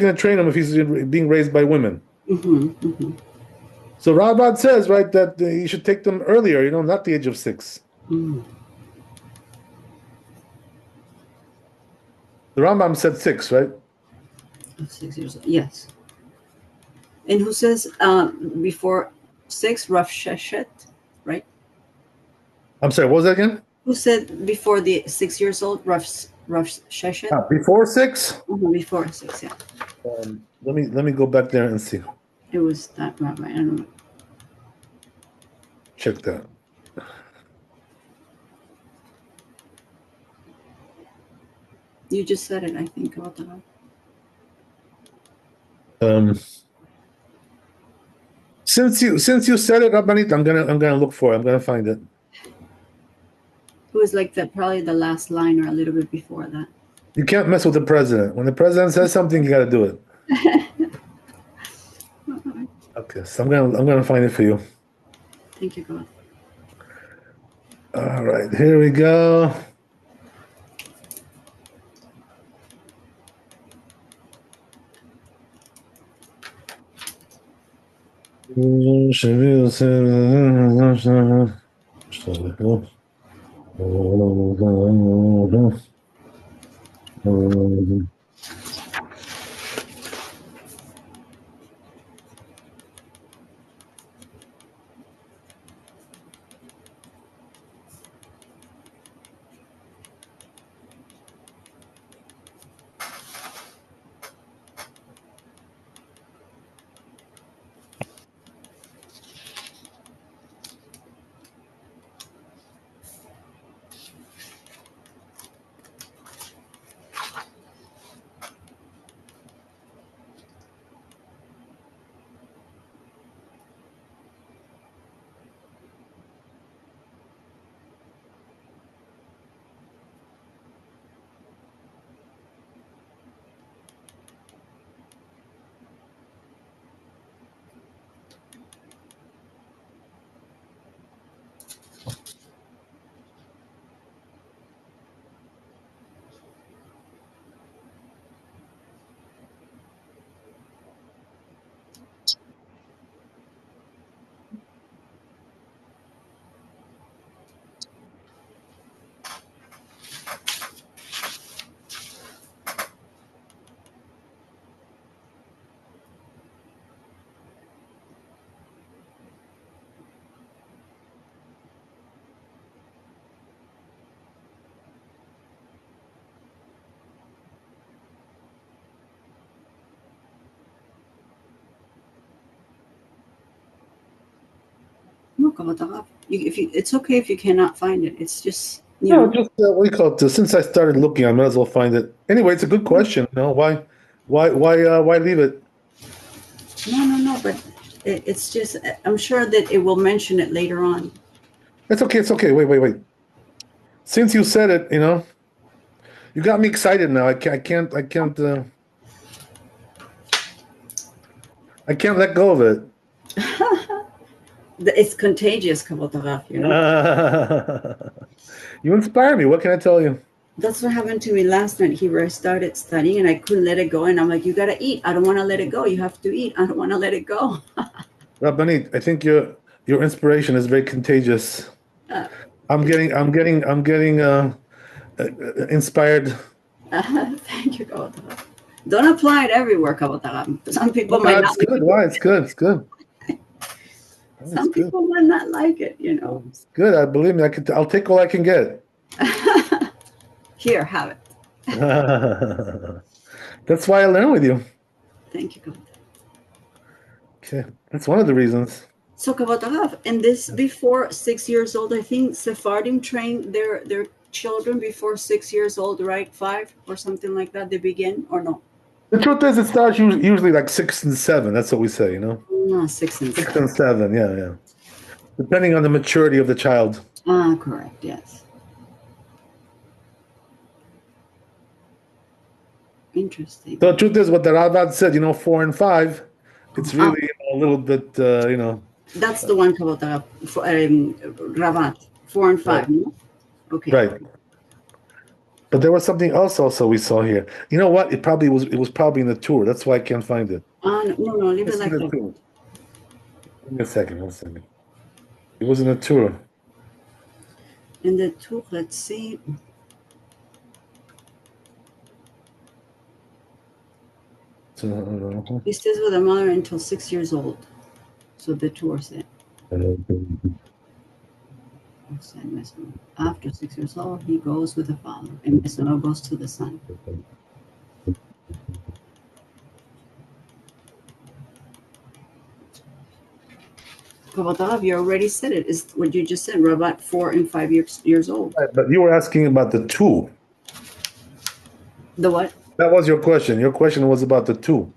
going to train him if he's being raised by women? Mm-hmm. Mm-hmm. So Rabbi says, right, that he should take them earlier, not the age of 6. Mm-hmm. The Rambam said 6, right? 6 years old. Yes. And who says before 6, Rough Sheshet, right? I'm sorry, what was that again? Who said before the 6 years old, Rough Sheshet? Before 6? Mm-hmm, before 6, yeah. Let me go back there and see. It was that Rabbi. I don't know. Check that. You just said it, I think, about that. Since you said it, Rabbanit, I'm gonna look for it. I'm gonna find it. It was like probably the last line or a little bit before that. You can't mess with the president. When the president says something, you got to do it. Okay, so I'm gonna find it for you. Thank you, God. All right, here we go. No, Kabbalah Taraf. It's okay if you cannot find it. It's just, No, just what do you call it? Since I started looking, I might as well find it. Anyway, it's a good question. Why leave it? No, but it's just, I'm sure that it will mention it later on. It's okay. It's okay. Wait. Since you said it, you got me excited now. I can't let go of it. It's contagious, Kabbalah Taraf, you know? You inspire me. What can I tell you? That's what happened to me last night. He started studying and I couldn't let it go. And I'm like, you got to eat. I don't want to let it go. You have to eat. I don't want to let it go. Rabbi, I think your inspiration is very contagious. Uh, I'm getting inspired. Thank you, Kabbalah Taraf. Don't apply it everywhere, Kabbalah Taraf. Some people might not It's good. Why? It's good. It's good. Some people might not like it, you know. It's good. I believe me. I'll take all I can get. Here, have it. That's why I learn with you. Thank you, Kabbalah. Okay, that's one of the reasons. So Kabbalah Taraf, and this before 6 years old, I think Sephardim train their children before 6 years old, right? 5 or something like that. They begin or no? The truth is, it starts usually like 6 and 7. That's what we say, No, 6 and 6 7. and 7. Yeah. Depending on the maturity of the child. Correct. Yes. Interesting. So the truth is, what the Ravad said, 4 and 5, it's really a little bit, That's the one Kabbalah Taraf, Ravat 4 and 5. Right. No? Okay. Right. But there was something else also we saw here. You know what? It was probably in the tour. That's why I can't find it. No, leave it like that. Give me a second. 1 second. It was in the tour. In the tour, let's see. He stays with a mother until 6 years old. So the tour said. After 6 years old, he goes with the father, and Mesono goes to the son. Kabbalah Taraf, you already said it. Is what you just said. Ravat 4 and 5 years old. Right, but you were asking about the 2. The what? That was your question. Your question was about the 2.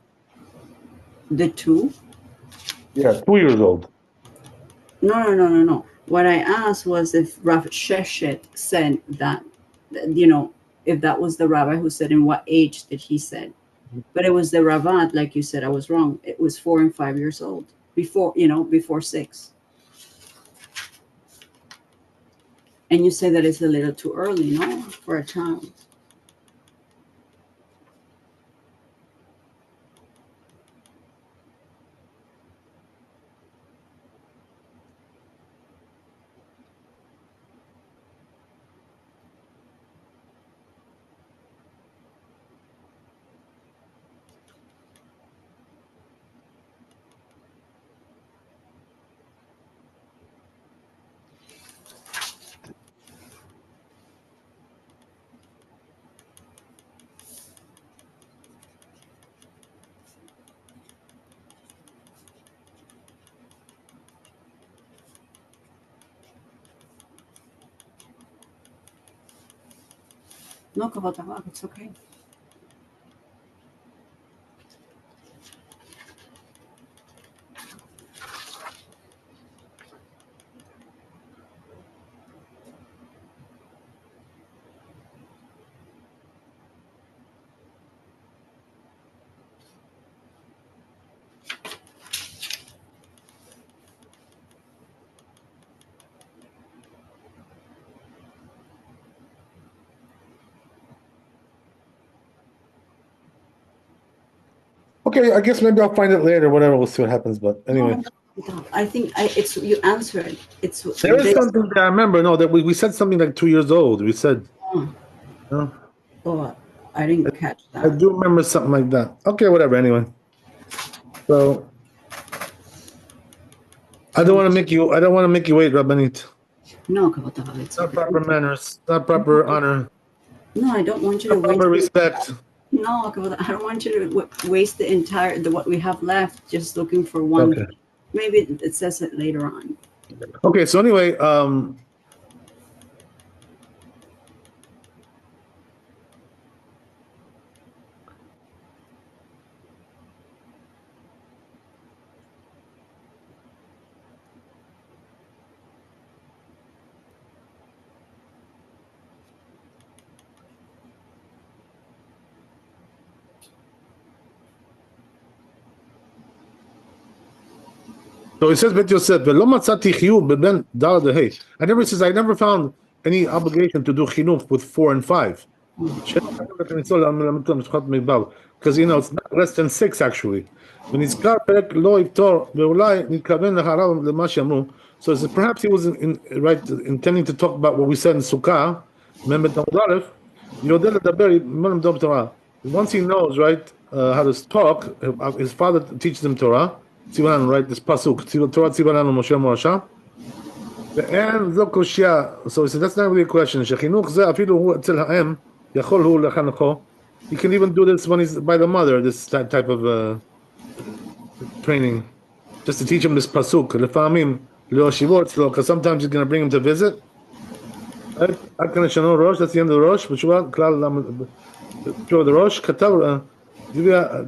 The 2? Yeah, 2 years old. No. What I asked was if Rav Sheshet said that, if that was the rabbi who said in what age did he said. But it was the Ravat, like you said, I was wrong. It was 4 and 5 years old. before 6. And you say that it's a little too early, no, for a child. No, kavod harav, it's okay. Okay, I guess maybe I'll find it later. Whatever, we'll see what happens. But anyway, No, I think it's you answered. It's there is something that I remember. No, that we said something like 2 years old. We said, no, Oh, I didn't catch I that. do remember something like that. Okay, whatever. Anyway, so I don't want to make you. I don't want to make you wait, Rabbanit. No, kavod harav, it's Not okay. proper manners. Not proper honor. No, I don't want you to Not proper waste. respect. No, kavod, I don't want you to waste what we have left just looking for one. Okay. Maybe it says it later on. Okay. So anyway, so it says Bet Yosef, "V'lo matzati chiyuv beben dalad hey." I never found any obligation to do chinuch with 4 and 5. Because it's not less than 6 actually. ונזכר פרק לא יפתור ואולי נתכוון לחרב למה שאמרו. So perhaps he was intending to talk about what we said in Sukkah. Remember Danielov? יודע לדבר מה למדו בתורה. Once he knows, right, how to talk, his father teaches him Torah. ציווה לנו, right, this pasuk. תורה ציווה לנו משה מורשה. ואין זו קושיה. So he said, that's not really a question. שחינוך זה אפילו הוא אצל האם, יכול הוא לחנכו. He can even do this when he's by the mother, this type of training, just to teach him this pasuk. לפעמים להושיבו אצלו, because sometimes he's going to bring him to visit. עד כאן ישנו ראש, that's the end of the ראש, בתשובה כלל תשובה the ראש, כתב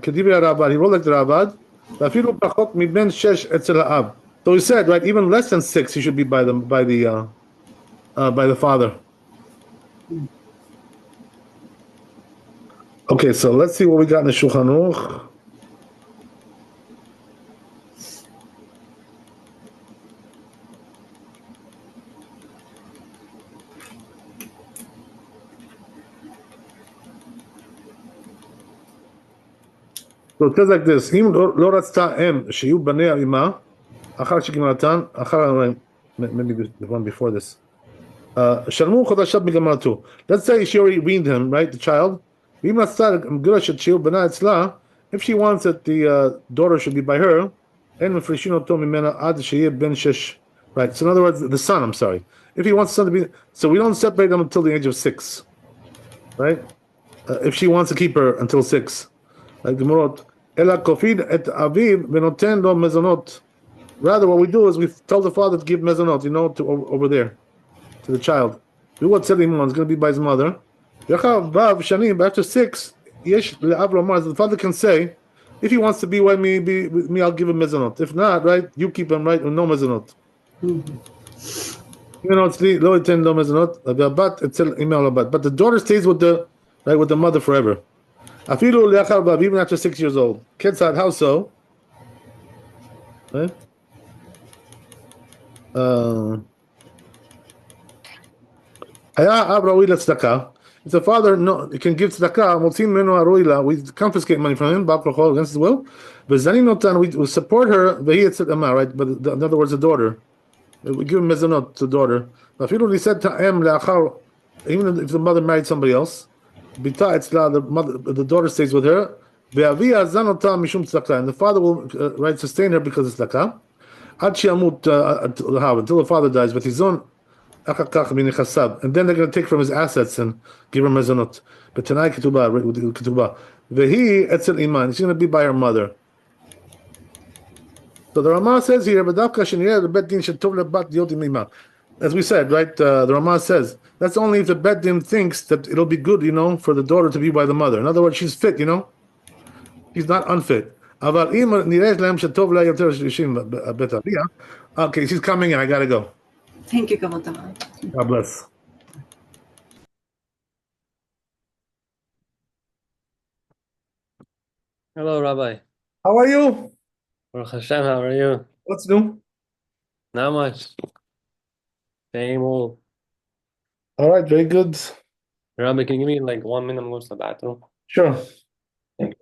כדברי הרב"ד, he wrote like the רב"ד, ואפילו פחות מבין 6 אצל האב. So he said, right, even less than 6 he should be by the father. Okay, so let's see what we got in the Shulchan Aruch. So it says like this, אם לא רצתה אם שיהיו בניה עמה, אחר שגמלתן, maybe the one before this, שלמו חודשיו מגמלתו. Let's say she already weaned him, right, the child. ואם רצתה מגרשת שיהיו בנה אצלה, if she wants that the daughter should be by her, אין מפרישין אותו ממנה עד שיהיה בן 6. Right, so in other words, the son, I'm sorry. If he wants the son to be, so we don't separate them until the age of 6. Right? If she wants to keep her until 6. Like the Murot, Ela kofid et aviv v'noten lo mezonot. Rather, what we do is we tell the father to give mezonot, to over there, to the child. Do what said Imon is going to be by his mother. Yachav vav shanim, after 6, yesh le'av lomar, the father can say, if he wants to be with me, I'll give him mezonot. If not, right, you keep him, right, with no mezonot. It's lo iten lo mezonot. But the daughter stays with the mother forever. Afilu le'achar vav, even after 6 years old. Kids had how so? Right? Uh, היה אב ראוי לצדקה. If the father no, can give tzedakah, מוצאים ממנו הראוי לה, we confiscate money from him, בעל כורחו against his will, וזנים אותן, we support her, והיא אצל אמה, right? But in other words, the daughter. We give him מזונות to the daughter. אפילו נישאת האם לאחר, even if the mother married somebody else, ביתה אצלה, the daughter stays with her, ואביה זן אותה משום צדקה, and the father will right, sustain her because of צדקה, עד שימות, until the father dies, ותיזון אחר כך מנכסיו, and then they're going to take from his assets and give her מזונות. בתנאי כתובה, והיא אצל אימה, she's going to be by her mother. So the Rama says here, ודווקא שנראה לבית דין שטוב לבת להיות עם אימה. As we said, right, the Rama says, that's only if the bet din thinks that it'll be good, for the daughter to be by the mother. In other words, she's fit, she's not unfit. אבל אם נראה להם שטוב לה יותר שישים בית אביה, okay, she's coming in, I gotta go. Thank you, כבוד הרב. God bless. Hello, Rabbi. How are you? Baruch Hashem, how are you? What's new? Not much. Same old. All right, very good. Rabbi, can you give me like 1 minute? I'm going to the bathroom. Sure. Thank you.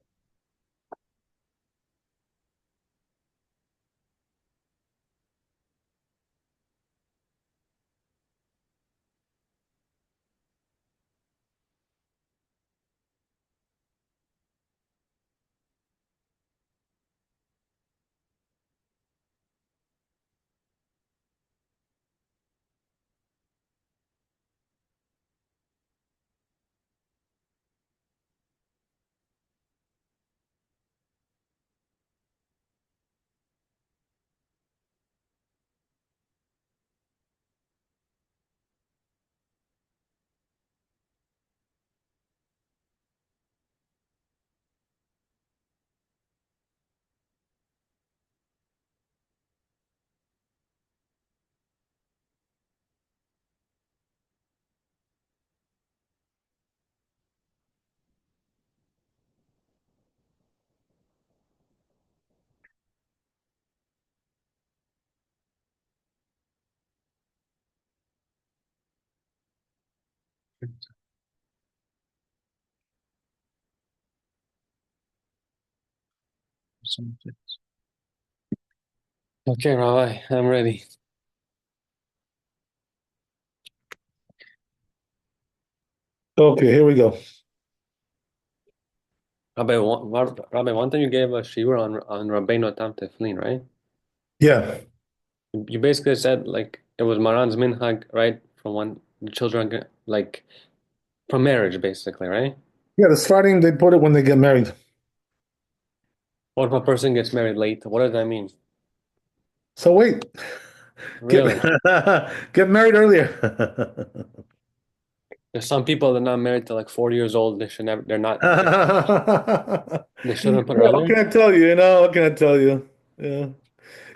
Okay, Rabbi, I'm ready. Okay, here we go. Rabbi, one time you gave a shiur on Rabbeinu Tam Teflin, right? Yeah. You basically said like it was Maran's minhag, right? From when the children get like from marriage, basically, right? Yeah, the starting, they put it when they get married. What if a person gets married late? What does that mean? So wait. Really? Get married earlier. There's some people that are not married till like 40 years old. They should never. They're not. They shouldn't put Yeah, what earlier. can I tell you? What can I tell you? Yeah.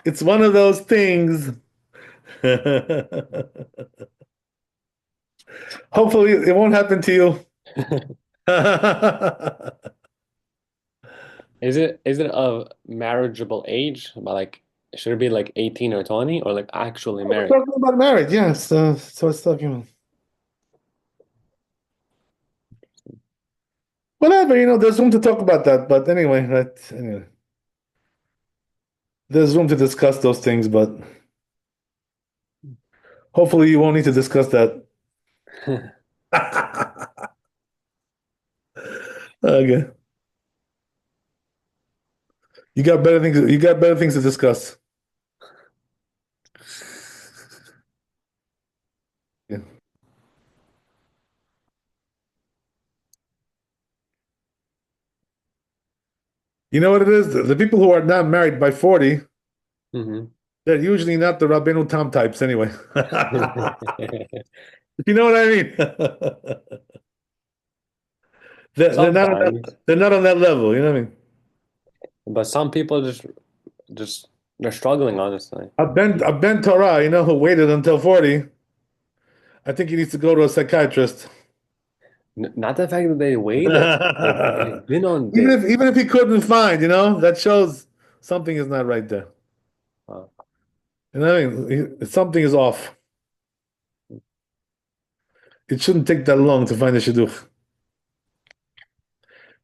It's one of those things. Hopefully, it won't happen to you. Is it of marriageable age? But like, should it be like 18 or 20 or like actually We're married? talking about marriage, yes. So it's talking about. Whatever, there's room to talk about that. But anyway, anyway. There's room to discuss those things, but hopefully you won't need to discuss that. Okay. You got better things. You got better things to discuss. Yeah. You know what it is? The people who are not married by 40, hmm they're usually not the Rabbeinu Tam types anyway. You know what I mean? They're not on Sometimes, they're not on that level. You know what I mean? but some people just they're struggling, honestly. A Ben Torah, who waited until 40, I think he needs to go to a psychiatrist. Not the fact that they waited, they've been on Even this. if he couldn't find, that shows something is not right there. Wow. You know what I mean? Something is off. It shouldn't take that long to find a shidduch.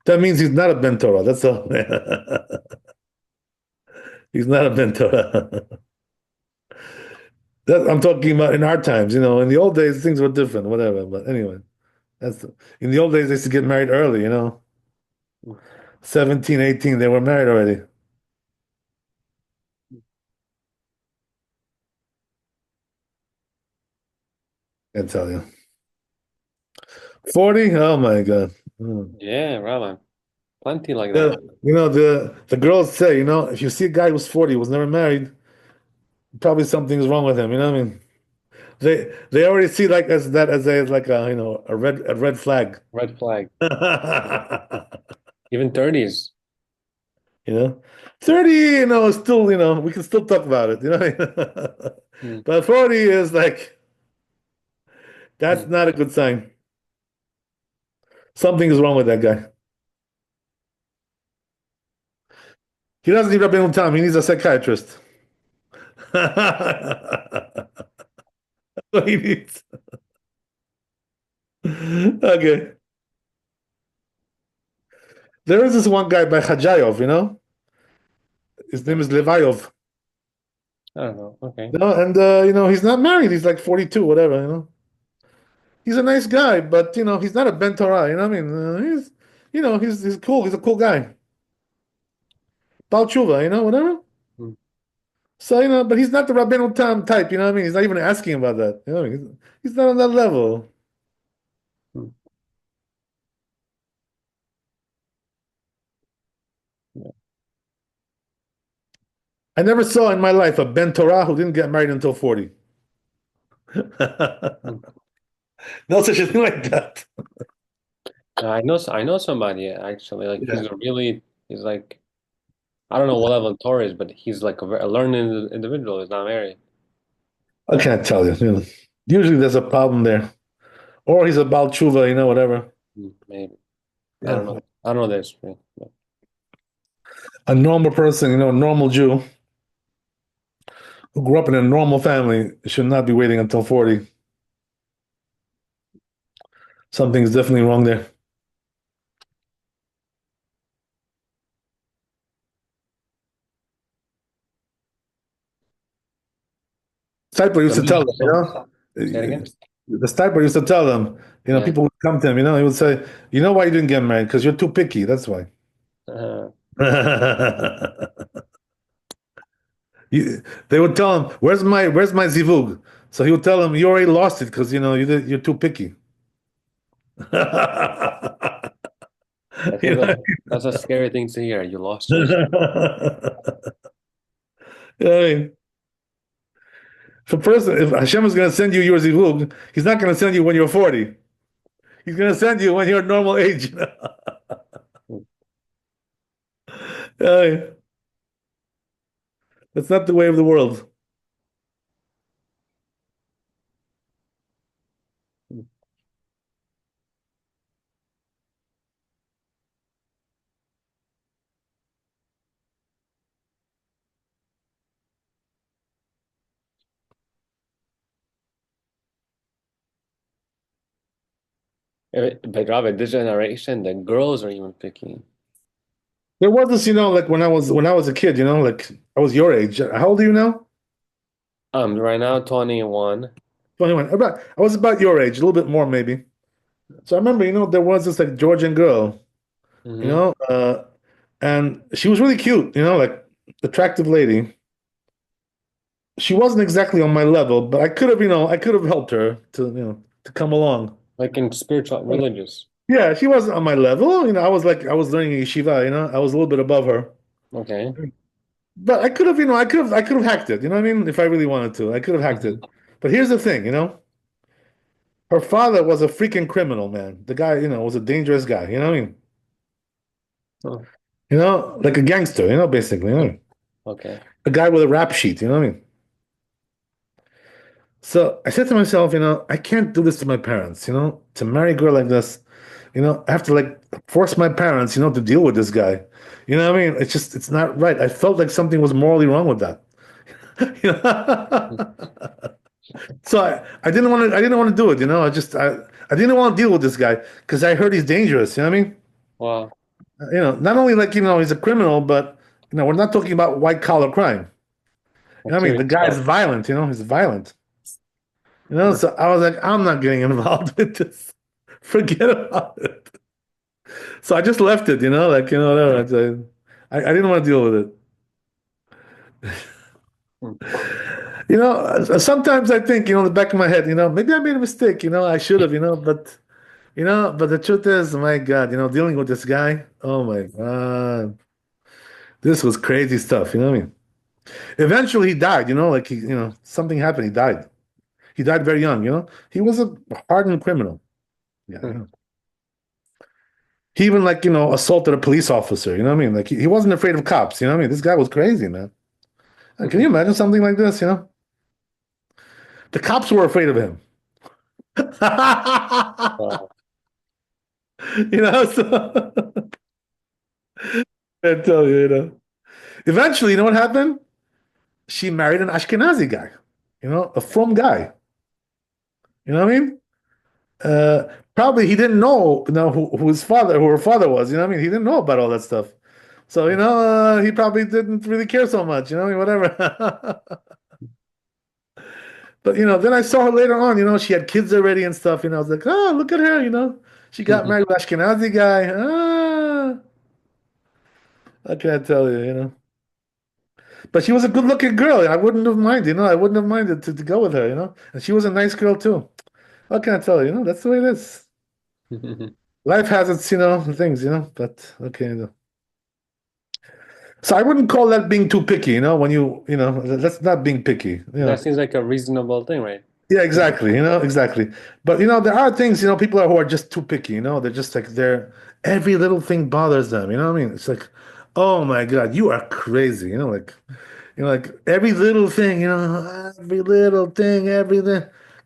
That means he's not a ben Torah. That's all. He's not a ben Torah. I'm talking about in our times. In the old days things were different. Whatever. But anyway, in the old days they used to get married early. 17, 18, they were married already. I tell you. 40? Oh my God. Hmm. Yeah, Rabbi. Plenty like that. The girls say, if you see a guy who's 40 was never married, probably something's wrong with him. You know what I mean? They already see like as that as a like a red flag. Red flag. Even 30s. You know, 30, still, we can still talk about it. You know what I mean? Mm, But 40 is like that's mm. not a good sign. Something is wrong with that guy. He doesn't need Rabbi time. He needs a psychiatrist. That's what he needs. Okay. There is this one guy by Khajayov, His name is Levayov. I don't know. Okay. And he's not married. He's like 42, whatever. He's a nice guy, but he's not a Ben Torah, you know what I mean? He's cool. He's a cool guy. Baal tshuva, whatever. Mm, So, but he's not the Rabbeinu Tam type, you know what I mean? He's not even asking about that. You know what I mean? He's not on that level. mm. Yeah. I never saw in my life a Ben Torah who didn't get married until 40. Mm. No such a thing like that. I know somebody actually. Like Yeah. he's like I don't know what level Torah is, but he's like a learning individual. He's not married. I can't tell you. Usually there's a problem there. Or he's a Baal tshuva, whatever. Maybe. I don't Yeah. know. I don't know this. But, A normal person, a normal Jew who grew up in a normal family should not be waiting until 40. Something's definitely wrong there. Stiper used to tell them, say it again. the Stiper used to tell them, Yeah. people would come to him, he would say, you know why you didn't get married? Because you're too picky. That's why. Uh, They would tell him, where's my zivug? So he would tell them, you already lost it because you're too picky. that's You know? that's a scary thing to hear. You lost yours. I mean, if Hashem is going to send you your zivug, He's not going to send you when you're 40. He's going to send you when you're normal age. That's not the way of the world. But Rabbi, this generation, the girls are even picky. There was this, like when I was a kid, like I was your age. How old are you now? Right now 21. 21. I was about your age, a little bit more maybe. So I remember, there was this like Georgian girl, you Hmm. know, and she was really cute, like attractive lady. She wasn't exactly on my level, but I could have helped her to come along. Like in spiritual, religious. Yeah, she wasn't on my level. I was learning yeshiva, I was a little bit above her. Okay. But I could have, I could have hacked it. You know what I mean? If I really wanted to, I could have hacked it. Hmm. But here's the thing, her father was a freaking criminal, man. The guy, was a dangerous guy. You know what I mean? Oh, Like a gangster. Basically. okay. A guy with a rap sheet. You know what I mean? So I said to myself, I can't do this to my parents. To marry a girl like this, I have to like force my parents, to deal with this guy. You know what I mean? It's not right. I felt like something was morally wrong with that. You know? So I didn't want to do it, you know. I didn't want to deal with this guy because I heard he's dangerous, you know what I mean? Wow. You know, not only like, you know, he's a criminal, but you know, we're not talking about white collar crime. You know Like what I mean? serious The guy's stuff. violent, you know, he's violent. You know, Mm. so I was like, I'm not getting involved with this. Forget about it. So I just left it, you know, like, you know, whatever. I didn't want to deal with it. Mm. You know, sometimes I think, you know, in the back of my head, you know, maybe I made a mistake, you know, I should have, but the truth is, my God, you know, dealing with this guy, oh my God, this was crazy stuff, you know what I mean? Eventually he died, you know, like something happened, he died. He died very young, you know? He was a hardened criminal. Yeah, you Mm. know. He even like, you know, assaulted a police officer, you know what I mean? Like he wasn't afraid of cops, you know what I mean? This guy was crazy, man. Can you imagine something like this, you know? The cops were afraid of him. Wow. You know, so I tell you, you know. Eventually, you know what happened? She married an Ashkenazi guy, you know, a frum guy. You know what I mean? Uh, Probably he didn't know, you know, who her father was. You know what I mean? He didn't know about all that stuff. So, you know, he probably didn't really care so much. You know, what I mean, whatever. But you know, then I saw her later on. You know, she had kids already and stuff. You know, I was like, oh, look at her. You know, she got married with Ashkenazi guy. Ah, I can't tell you. You know. But she was a good-looking girl. I wouldn't have minded, you know. I wouldn't have minded to go with her, you know. And she was a nice girl too. What can I tell you? You know, that's the way it is. Life has its, you know, things, you know. But okay, you know. So I wouldn't call that being too picky, you know. When you know, that's not being picky, you That know. seems like a reasonable thing, right? Yeah, exactly. You know, exactly. But you know, there are things, you know, people who are just too picky. You know, they're just like they're every little thing bothers them. You know what I mean? It's like, oh my God, you are crazy. Like every little thing. Every little thing, everything.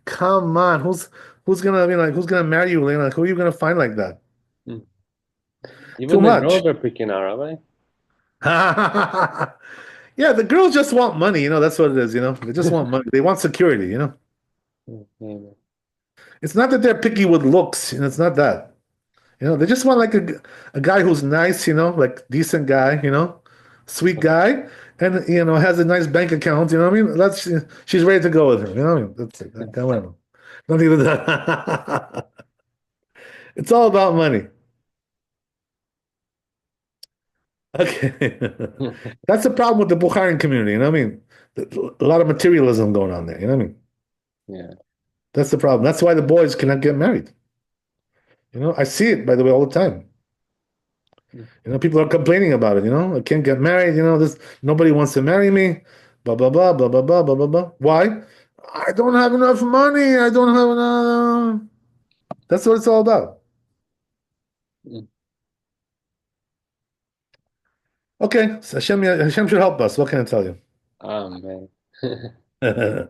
Come on, who's gonna who's gonna marry you? Like who are you gonna find like that? Mm. Too Even the much. girls are picking now, Rabbi. Yeah, the girls just want money. You know, that's what it is. You know, they just want money. They want security. You know, Mm, yeah. it's not that they're picky with looks. You know, it's not that. You know, they just want like a guy who's nice, you know, like decent guy, you know, sweet guy, and you know, has a nice bank account, you know what I mean? That's she's ready to go with him, you know what I mean? That's it. Come on. Nothing to that. It's all about money. Okay. That's the problem with the Bukharan community, you know what I mean? A lot of materialism going on there, you know what I mean? Yeah. That's the problem. That's why the boys cannot get married. You know, I see it by the way all the time. Mm. You know, people are complaining about it. You know, I can't get married. You know, this nobody wants to marry me. Blah blah blah blah blah blah blah blah blah. Why? I don't have enough money. I don't have enough. That's what it's all about. Mm. Okay, so Hashem should help us. What can I tell you? Oh man.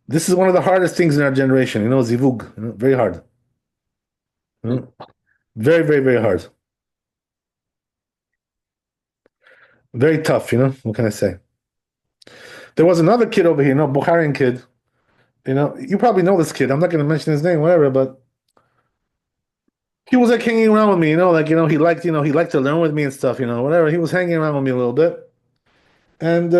This is one of the hardest things in our generation. You know, zivug. You know, very hard. You Mm. know? Very very very hard. Very tough. You know, what can I say? There was another kid over here. You know, Bukharian kid. You know, you probably know this kid. I'm not going to mention his name, whatever, but he was like hanging around with me, you know, like he liked to learn with me and stuff, you know, whatever. He was hanging around with me a little bit, and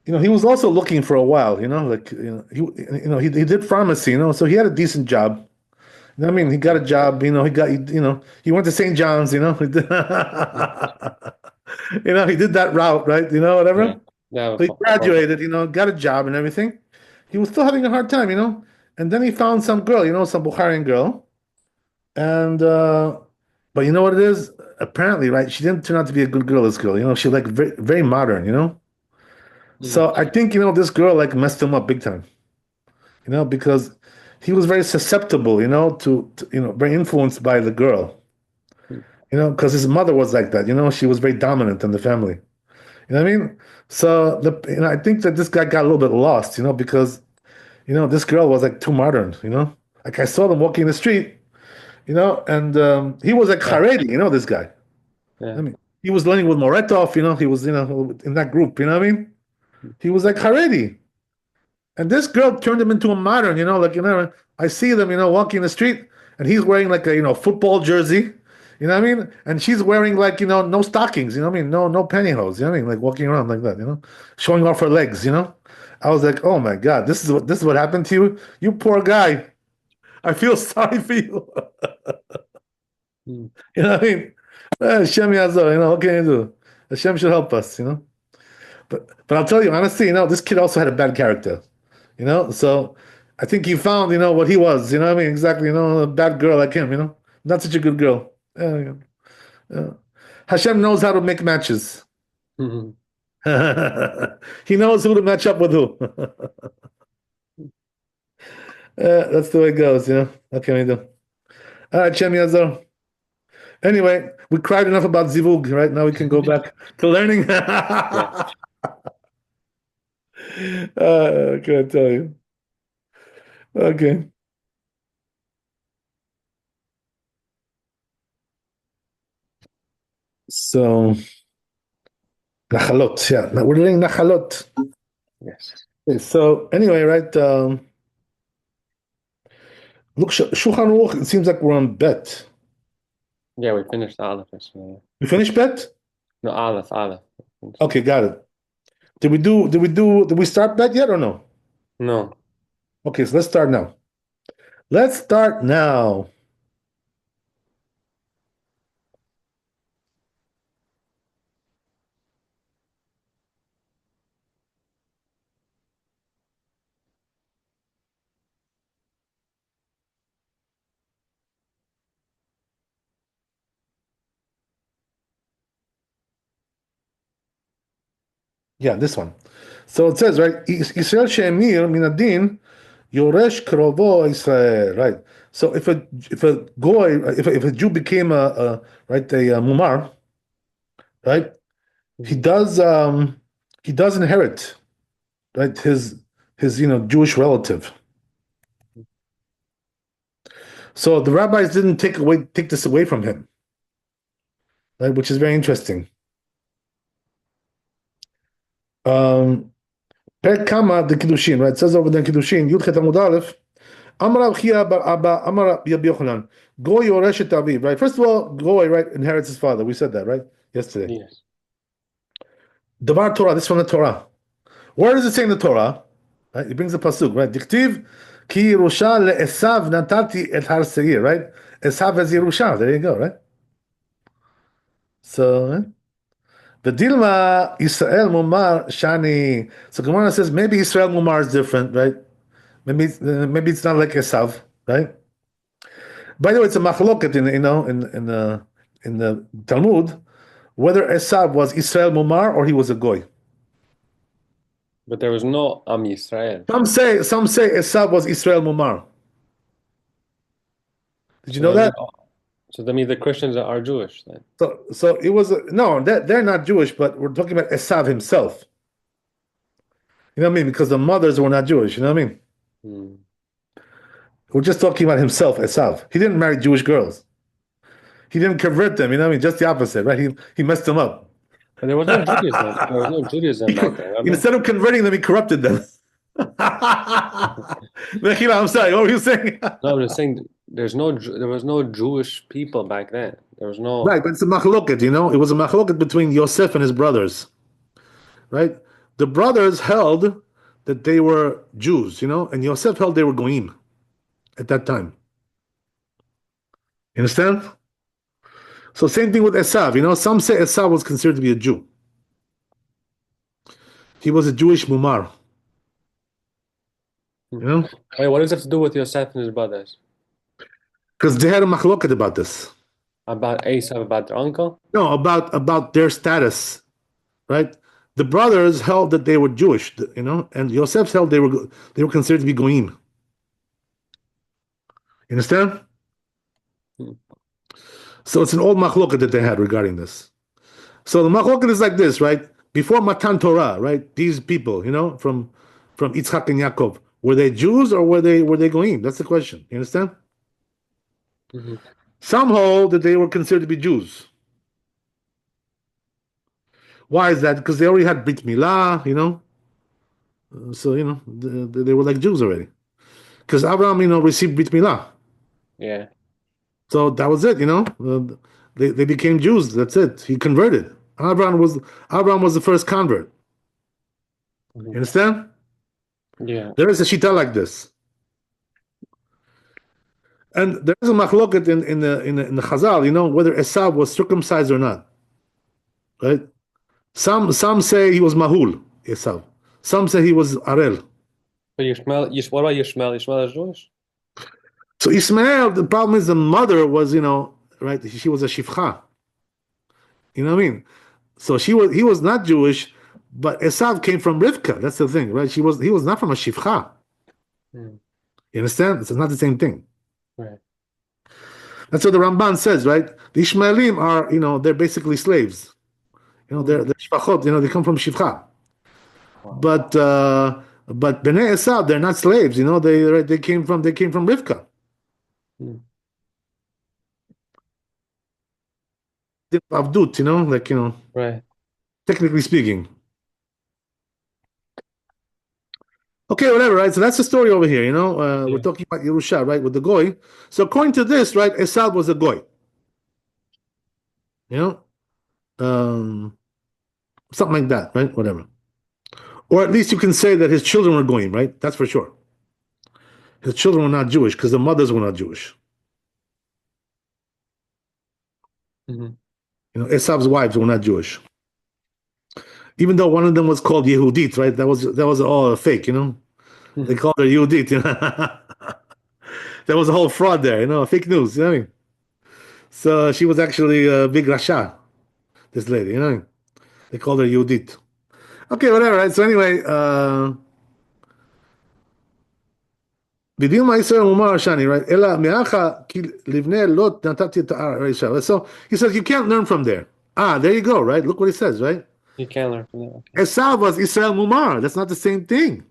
you know, he was also looking for a while, you know, like he did pharmacy, you know, so he had a decent job. You know what I mean? He got a job, you know, he went to St. John's, you know, you know, he did that route, right? You know, Yeah. whatever. Yeah. So he graduated, you know, got a job and everything. He was still having a hard time, you know, and then he found some girl, you know, some Bukharian girl. And but you know what it is? Apparently, right? She didn't turn out to be a good girl, this girl. You know, she like very very modern, you know? Mm. So I think, you know, this girl like messed him up big time, you know, because he was very susceptible, you know, you know, very influenced by the girl. Mm. You know, because his mother was like that, you know, she was very dominant in the family. You know what I mean? So I think that this guy got a little bit lost, you know, because you know, this girl was like too modern, you know? Like I saw them walking the street, you know, and he was like Yeah. Haredi, you know, this guy. Yeah. he was learning with Moretov, he was, in that group, you know what I mean? He was like Haredi. And this girl turned him into a modern, I see them, walking the street, and he's wearing like a, football jersey, you know what I mean? And she's wearing like, no stockings, you know what I mean? No pantyhose, you know what I mean? Like walking around like that, showing off her legs, I was like, oh my God, this is what happened to you? You poor guy. I feel sorry for you. Mm. You know what I mean? Hashem Yazor, what can you do? Hashem should help us, But I'll tell you honestly, this kid also had a bad character, So I think he found, what he was, what I mean? Exactly, a bad girl like him, Not such a good girl. Yeah, yeah. Hashem knows how to make matches. Mhm. He knows who to match up with who. That's the way it goes, What can we do? All right, Shem Yazor. Anyway, we cried enough about Zivug, right? Now we can go back to learning. Yeah. Can I tell you? Okay. So, Nachalot, yeah. We're learning Nachalot. Yes. Okay, so, anyway, right? Look, Shulchan Aruch, it seems like we're on Bet. Yeah, we finished Aleph. So. You finished Bet? No, Aleph. Okay, got it. Did we start Bet yet or no? No. Okay, so let's start now. Let's start now. Yeah, this one. So it says, right, Israel she'emir min adin yoresh krovo Israel, right? So if a goy, if a Jew became a mumar, right, he does inherit, right, his Jewish relative. So the rabbis didn't take this away from him, right, which is very interesting. Perek Kama the Kiddushin, right? It says over there in Kiddushin, Yud Chet Amud Aleph, Amar Rav Chia bar Abba, Amar Rabbi Yochanan, Goy yoresh et aviv, right? First of all, Goy, right, inherits his father. We said that, right? Yesterday. Yes. Davar Torah, this is from the Torah. Where does it say in the Torah? Right? It brings the pasuk, right? Diktiv ki Yerusha le'esav natati et har seir, right? Esav as Yerusha. There you go, right? So, the Dilma Israel Mumar Shani. So Gemara says maybe Israel Mumar is different, right? Maybe it's not like Esav, right? By the way, it's a machloket in the Talmud whether Esav was Israel Mumar or he was a goy. But there was no Am Yisrael. Some say Esav was Israel Mumar. Did you know that? So that means the Christians are Jewish then. So it was no, they're not Jewish, but we're talking about Esav himself. You know what I mean? Because the mothers were not Jewish. You know what I mean? Hmm. We're just talking about himself, Esav. He didn't marry Jewish girls. He didn't convert them. You know what I mean? Just the opposite, right? He messed them up. But there was no Judaism. There was no Judaism back then. Remember? Instead of converting them, he corrupted them. Mechila, I'm sorry. What were you saying? No, I'm just saying there was no Jewish people back then. There was no Right, but it's a machloket, It was a machloket between Yosef and his brothers. Right? The brothers held that they were Jews, and Yosef held they were goyim at that time. You understand? So same thing with Esav, Some say Esav was considered to be a Jew. He was a Jewish mumar. Wait, what does that have to do with Yosef and his brothers? Because they had a machloket about this. About Esav, about their uncle? No, about their status, right? The brothers held that they were Jewish, and Yosef held they were considered to be goyim. You understand? So it's an old machloket that they had regarding this. So the machloket is like this, right? Before Matan Torah, right? These people, from Yitzchak and Yaakov, were they Jews or were they goyim? That's the question. You understand? Mm-hmm. Some hold that they were considered to be Jews. Why is that? Because they already had Brit Milah, So, they were like Jews already. Because Abraham, received Brit Milah. Yeah. So that was it, they became Jews. That's it. He converted. Abraham was the first convert. You Mhm. understand? Yeah. There is a shita like this. And there is a machloket in the Chazal, whether Esav was circumcised or not. Right? Some say he was Mahul, Esav. Some say he was Arel. But what about Yishmael? Yishmael is Jewish? So Ismail, the problem is the mother was, right? She was a shifcha. You know what I mean? So he was not Jewish, but Esav came from Rivka. That's the thing, right? He was not from a shifcha. Mm. You understand? It's not the same thing. Right. That's what the Ramban says, right? The Ishmaelim are, they're basically slaves. They're shfachot. They come from shifcha. Wow. But Bnei Esav, they're not slaves. They came from Rivka. Mm. Avdut, Right. technically speaking. Okay, whatever, right? So that's the story over here, We're Yeah. talking about Yerusha, right, with the Goy. So according to this, right, Esau was a Goy, you know? Um, something like that, right? Whatever. Or at least you can say that his children were Goyim, right? That's for sure. His children were not Jewish because the mothers were not Jewish. Mm-hmm. Esau's wives were not Jewish. Even though one of them was called Yehudit, right? That was all fake, They Mm-hmm. called her Yehudit, There was a whole fraud there, fake news, you know what I mean? So she was actually a big Rasha, this lady, They called her Yehudit. Okay, whatever, right? So anyway, בדיוק ישראל מומר השני, right? אלא מאחה כי לבני לוט נתתי את האישה. So he says you can't learn from there. There you go, right? Look what he says, right? You can learn from that. Okay. Esav was Israel Mumar. That's not the same thing.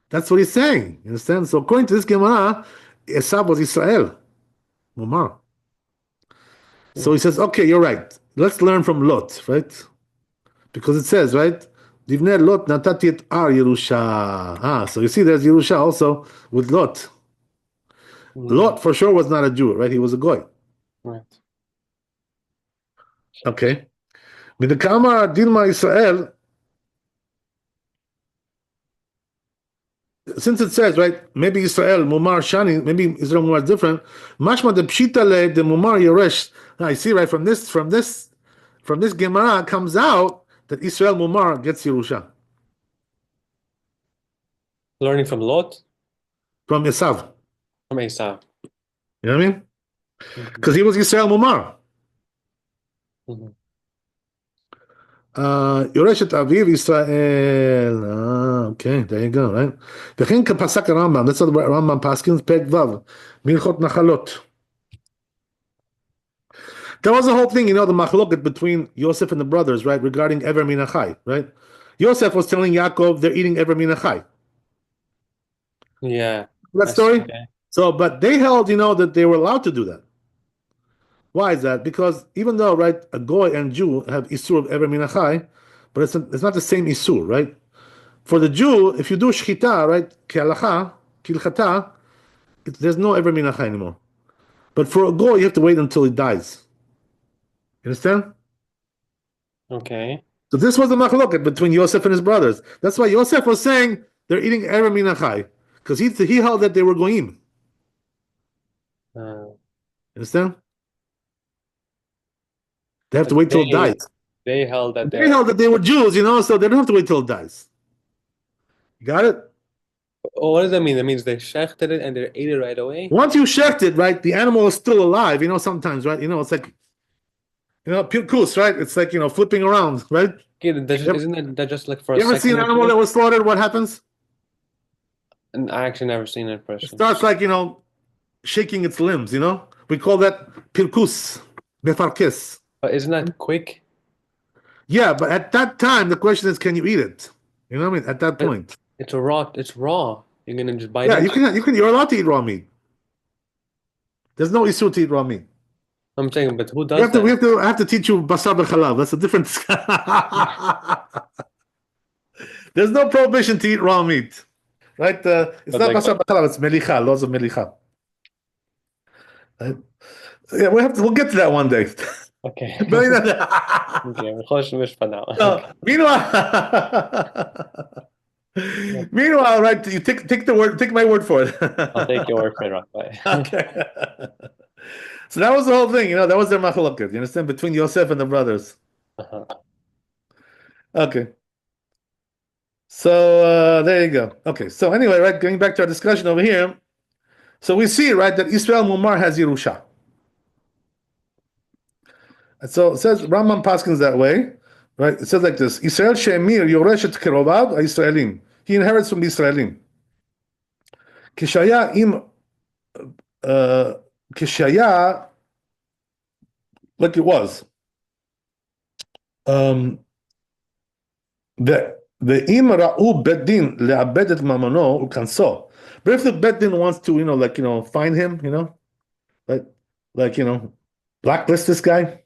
That's what he's saying. You understand? So according to this Gemara, Esav was Israel Mumar. So Mm. he says, okay, you're right. Let's learn from Lot, right? Because it says, right? Livnei Lot natati et ar Yerusha. So you see there's Yerusha also with Lot. Mm. Lot for sure was not a Jew, right? He was a Goy. Right. Okay. מדכמה דילמה Israel, since it says, right, maybe Israel, Mumar Shani, maybe Israel Mumar is different. Mashma de Pshita le de Mumar Yeresh. Now I see, right, from this Gemara comes out that Israel Mumar gets Yerusha. Learning from Lot, From Esav. from Esau. You know what I mean? Mm-hmm. Because he was Israel Mumar. Mm-hmm. יורש את אביו ישראל. Okay, there you go, right? וכן כפסק הרמב"ם, that's what הרמב"ם פסקין, פרק ו', מהלכות נחלות. There was a whole thing, the machloket between Yosef and the brothers, right, regarding Ever Minachai, right? Yosef was telling Yaakov they're eating Ever Minachai. Yeah. That story? Okay. So, but they held, that they were allowed to do that. Why is that? Because even though, right, a Goy and Jew have Isur of Ever Minachai, but it's not the same Isur, right? For the Jew, if you do shchita, right, ke'alacha, kilchata, there's no ever minacha anymore. But for a goy, you have to wait until he dies. You understand? Okay. So this was the machloket between Yosef and his brothers. That's why Yosef was saying they're eating ever minachai, because he held that they were goyim. Uh, You understand? They have to but wait till it they dies. they held that They held that they were Jews, so they don't have to wait till it dies. You got it? Oh, what does that mean? That means they shechted it and they ate it right away? Once you shecht it, right, the animal is still alive. Sometimes, right? It's like, pirkus, right? It's like, flipping around, right? Okay, isn't that just like for a You ever second see an or animal two? that was slaughtered? What happens? And I actually never seen it in It person. starts like, shaking its limbs, We call that pirkus, mefarkes. But isn't that quick? Yeah, but at that time, the question is, can you eat it? You know what I mean? At that But point. it's raw. It's raw. You're gonna just bite Yeah, into it? you're allowed to eat raw meat. There's no issue to eat raw meat. I'm saying, but who We does have to, that? I have to teach you basar b'chalav. That's a different. There's no prohibition to eat raw meat, right? It's But not like, basar b'chalav. It's melicha, laws of melicha. Right? Yeah, we'll get to that one day. okay, But, okay, نخش مش for now. no, Okay. meanwhile, right? You take the word, take my word for it. I'll take your word for it, Rabbi. Okay. So that was the whole thing, that was their machloket, you understand, between Yosef and the brothers. Uh-huh. Okay. So there you go. Okay. So anyway, right, going back to our discussion over here. So we see, right, that Israel Mumar has Yerusha. And so it says Rambam Paskins that way, right? It says like this: Israel Shemir Yoresh et Kerovav Israelim. He inherits from the Israelim. Kishaya im Kishaya, like it was. The im ra'u bedin le'abed et mamano ukanso. But if the bedin wants to, find him, like, like, blacklist this guy.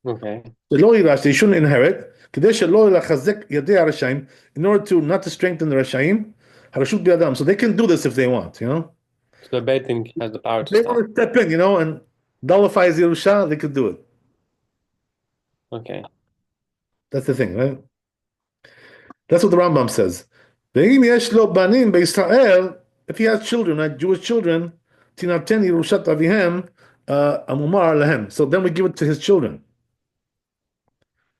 Okay. שלא יירש, they shouldn't inherit, כדי שלא לחזק ידי הרשעים, in order to not to strengthen the רשעים, הרשות בידם. So they can do this if they want. So the Beit Din has the power to They stop. want to step in, and nullify his Yerusha, they could do it. Okay. That's the thing, right? That's what the Rambam says. ואם יש לו בנים בישראל, if he has children, like Jewish children, תינתן ירושת אביהם, המומר להם. So then we give it to his children.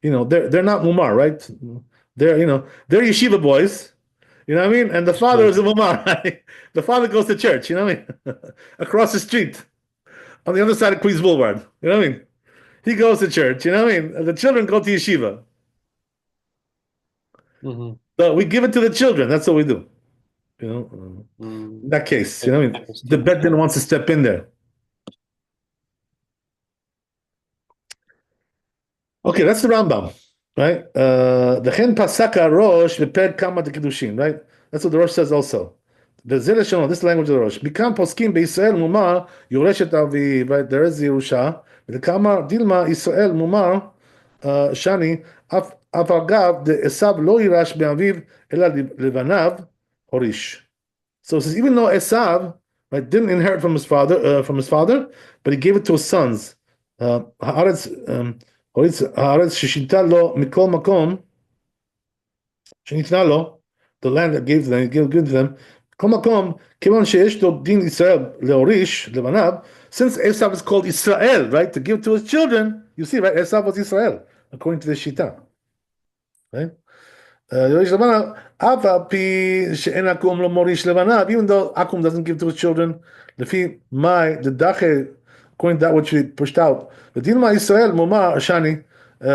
They're not mumar, right? They're yeshiva boys. You know what I mean? And the father is a mumar. Right? The father goes to church. You know what I mean? Across the street, on the other side of Queens Boulevard. You know what I mean? He goes to church. You know what I mean? And the children go to yeshiva. Mm-hmm. So we give it to the children. That's what we do. In that case, you know what I mean? The Bedouin wants to step in there. Okay, that's the Rambam, right? The Chen Pasaka Rosh V'Ped Kama Kedushin, right? That's what the Rosh says also. The Zilashon, this language of the Rosh. Become poskim beIsrael Mumar Yoreshet Avi, right? There is Yerusha. The Kama Dilma Israel Mumar Shani Afagav the Esav Lo Yirash Be'aviv Ela Levanav Horish. So it says even though Esav, right, didn't inherit from his father, but he gave it to his sons. הארץ ששינתה לו מכל מקום שניתנה לו, the land that gave them, give them, כל מקום, כיוון שיש לו דין ישראל להוריש לבניו, since Esav is called Israel, right, to give to his children, you see, right, Esav was Israel, according to the Shita, right? Yorish לבניו, אף על פי שאין עקום לא מוריש לבניו, even though עקום doesn't give to his children, לפי מאי, דדחה, according to that which we pushed out. The Dilma Israel Mumar Shani,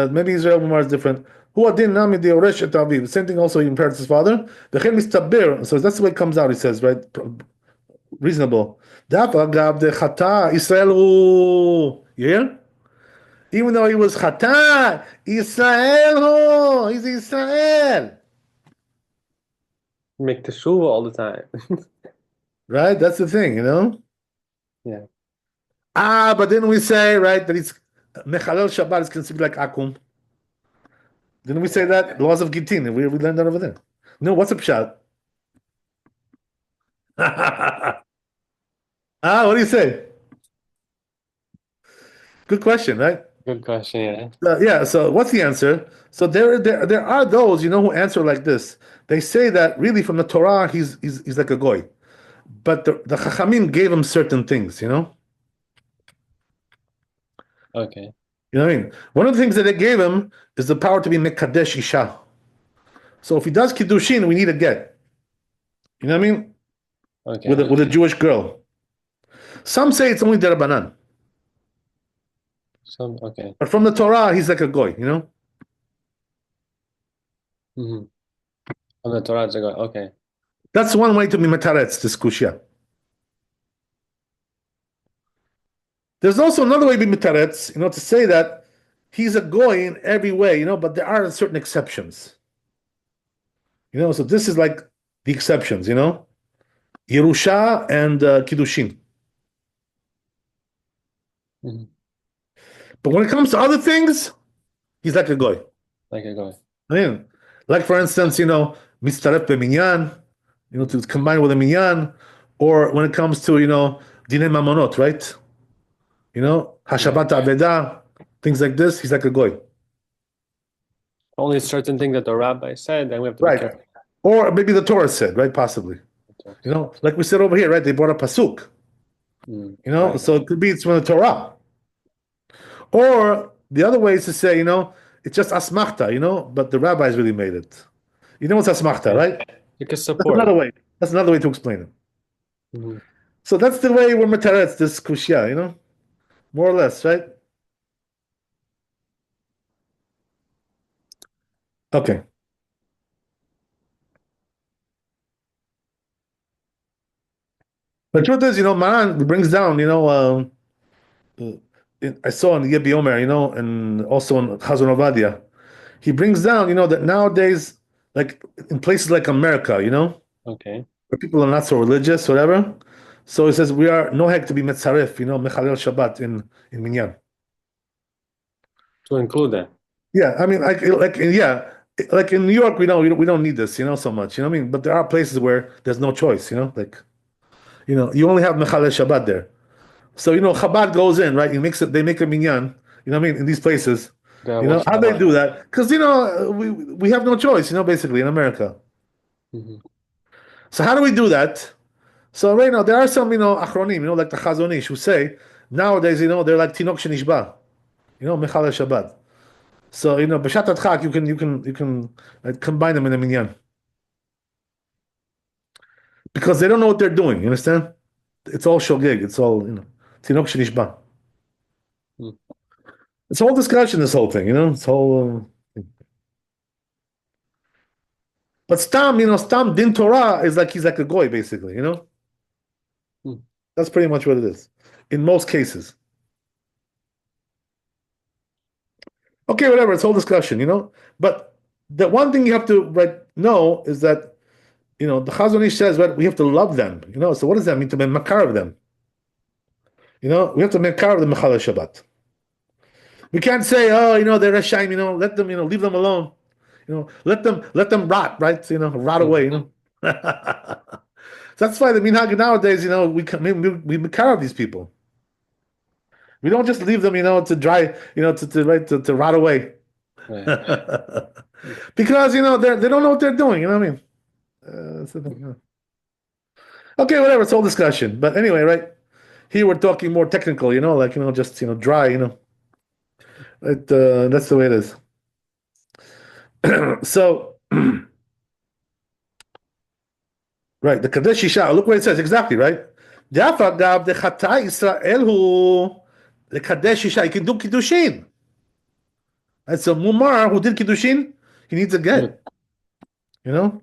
maybe Israel Mumar is different. Who adin nami de oresh et aviv. Same thing also he inherits his father. The Chen mistabir. So that's the way it comes out. He says, right, reasonable. Dafa gab de chata Israel. You hear? Even though he was chata Israel, he's Israel. Make teshuva all the time. Right, that's the thing, Yeah. But then we say, right, that it's Mechalel Shabbat is considered like Akum. Didn't we say that? Laws of Gittin. We learned that over there. No, what's a pshat? What do you say? Good question, right? Good question, yeah. Yeah, so what's the answer? So there are those, who answer like this. They say that really from the Torah, he's like a goy. But the Chachamim gave him certain things, Okay. You know what I mean? One of the things that they gave him is the power to be Mekadesh Isha. So if he does Kiddushin, we need a get. You know what I mean? Okay. With a Jewish girl. Some say it's only Derabanan. Okay. But from the Torah, he's like a goy, Mm-hmm. From the Torah, it's like, okay. That's one way to be metaretz, this kushya. There's also another way to be metaretz, to say that he's a goy in every way, but there are certain exceptions. So this is like the exceptions, Yerusha and Kiddushin. Mm-hmm. But when it comes to other things, he's like a goy. Like a guy. I mean, like for instance, mitzaref b'minyan, to combine with a minyan, or when it comes to, dinei mamonot, right? Hashabat aveda, things like this, he's like a goy. Only certain thing that the rabbi said, then we have to be Right. careful. Or maybe the Torah said, right? Possibly. Like we said over here, right? They brought a pasuk. Right. So it could be it's from the Torah. Or the other way is to say, it's just asmachta, but the rabbis really made it. You know what's asmachta, right? You can That's support. another way. That's another way to explain it. Mhm. So that's the way we're metaretz this kushya, more or less, right? Okay. The truth is, Maran brings down, I saw in Yebi Omer, and also in Chazon Ovadia, he brings down, that nowadays, like in places like America, Okay. where people are not so religious, whatever. So he says we are noheg to be metzaref, mechalel Shabbat in minyan. To include that. Yeah, I mean, like in New York, we don't need this, so much, what I mean. But there are places where there's no choice, like, you only have mechalel Shabbat there. So Chabad goes in, right? They make a minyan, what I mean, in these places. How they do that? Because we have no choice, basically in America. Mm-hmm. So how do we do that? So right now there are some, achronim, like the Chazon Ish, who say nowadays, they're like tinok shenishba, mechal Shabbat. So b'shat adchak you can combine them in a minyan because they don't know what they're doing. You understand? It's all shogeg. It's all tinok shenishba. Mm. It's a whole discussion. This whole thing, it's whole. But stam din Torah is like he's like a goy basically. Mm. That's pretty much what it is in most cases. Okay, whatever. It's a whole discussion. But the one thing you have to know is that the Chazon Ish says we have to love them. So what does that mean to be makar of them? We have to make car of the Mechalel Shabbat. We can't say, they're Reshaim, let them, leave them alone. Let them rot, right? Rot away, So that's why the minhag nowadays, we makar of these people. We don't just leave them, to dry, to rot away. Right. Because, they don't know what they're doing, what I mean? Okay, whatever, it's all discussion. But anyway, right? Here we're talking more technical, just, dry, that's the way it is. So, right, the Kadesh Isha, look what it says exactly, right? The Kadesh Isha, he can do Kiddushin. That's a Mumar who did Kiddushin, he needs a get. The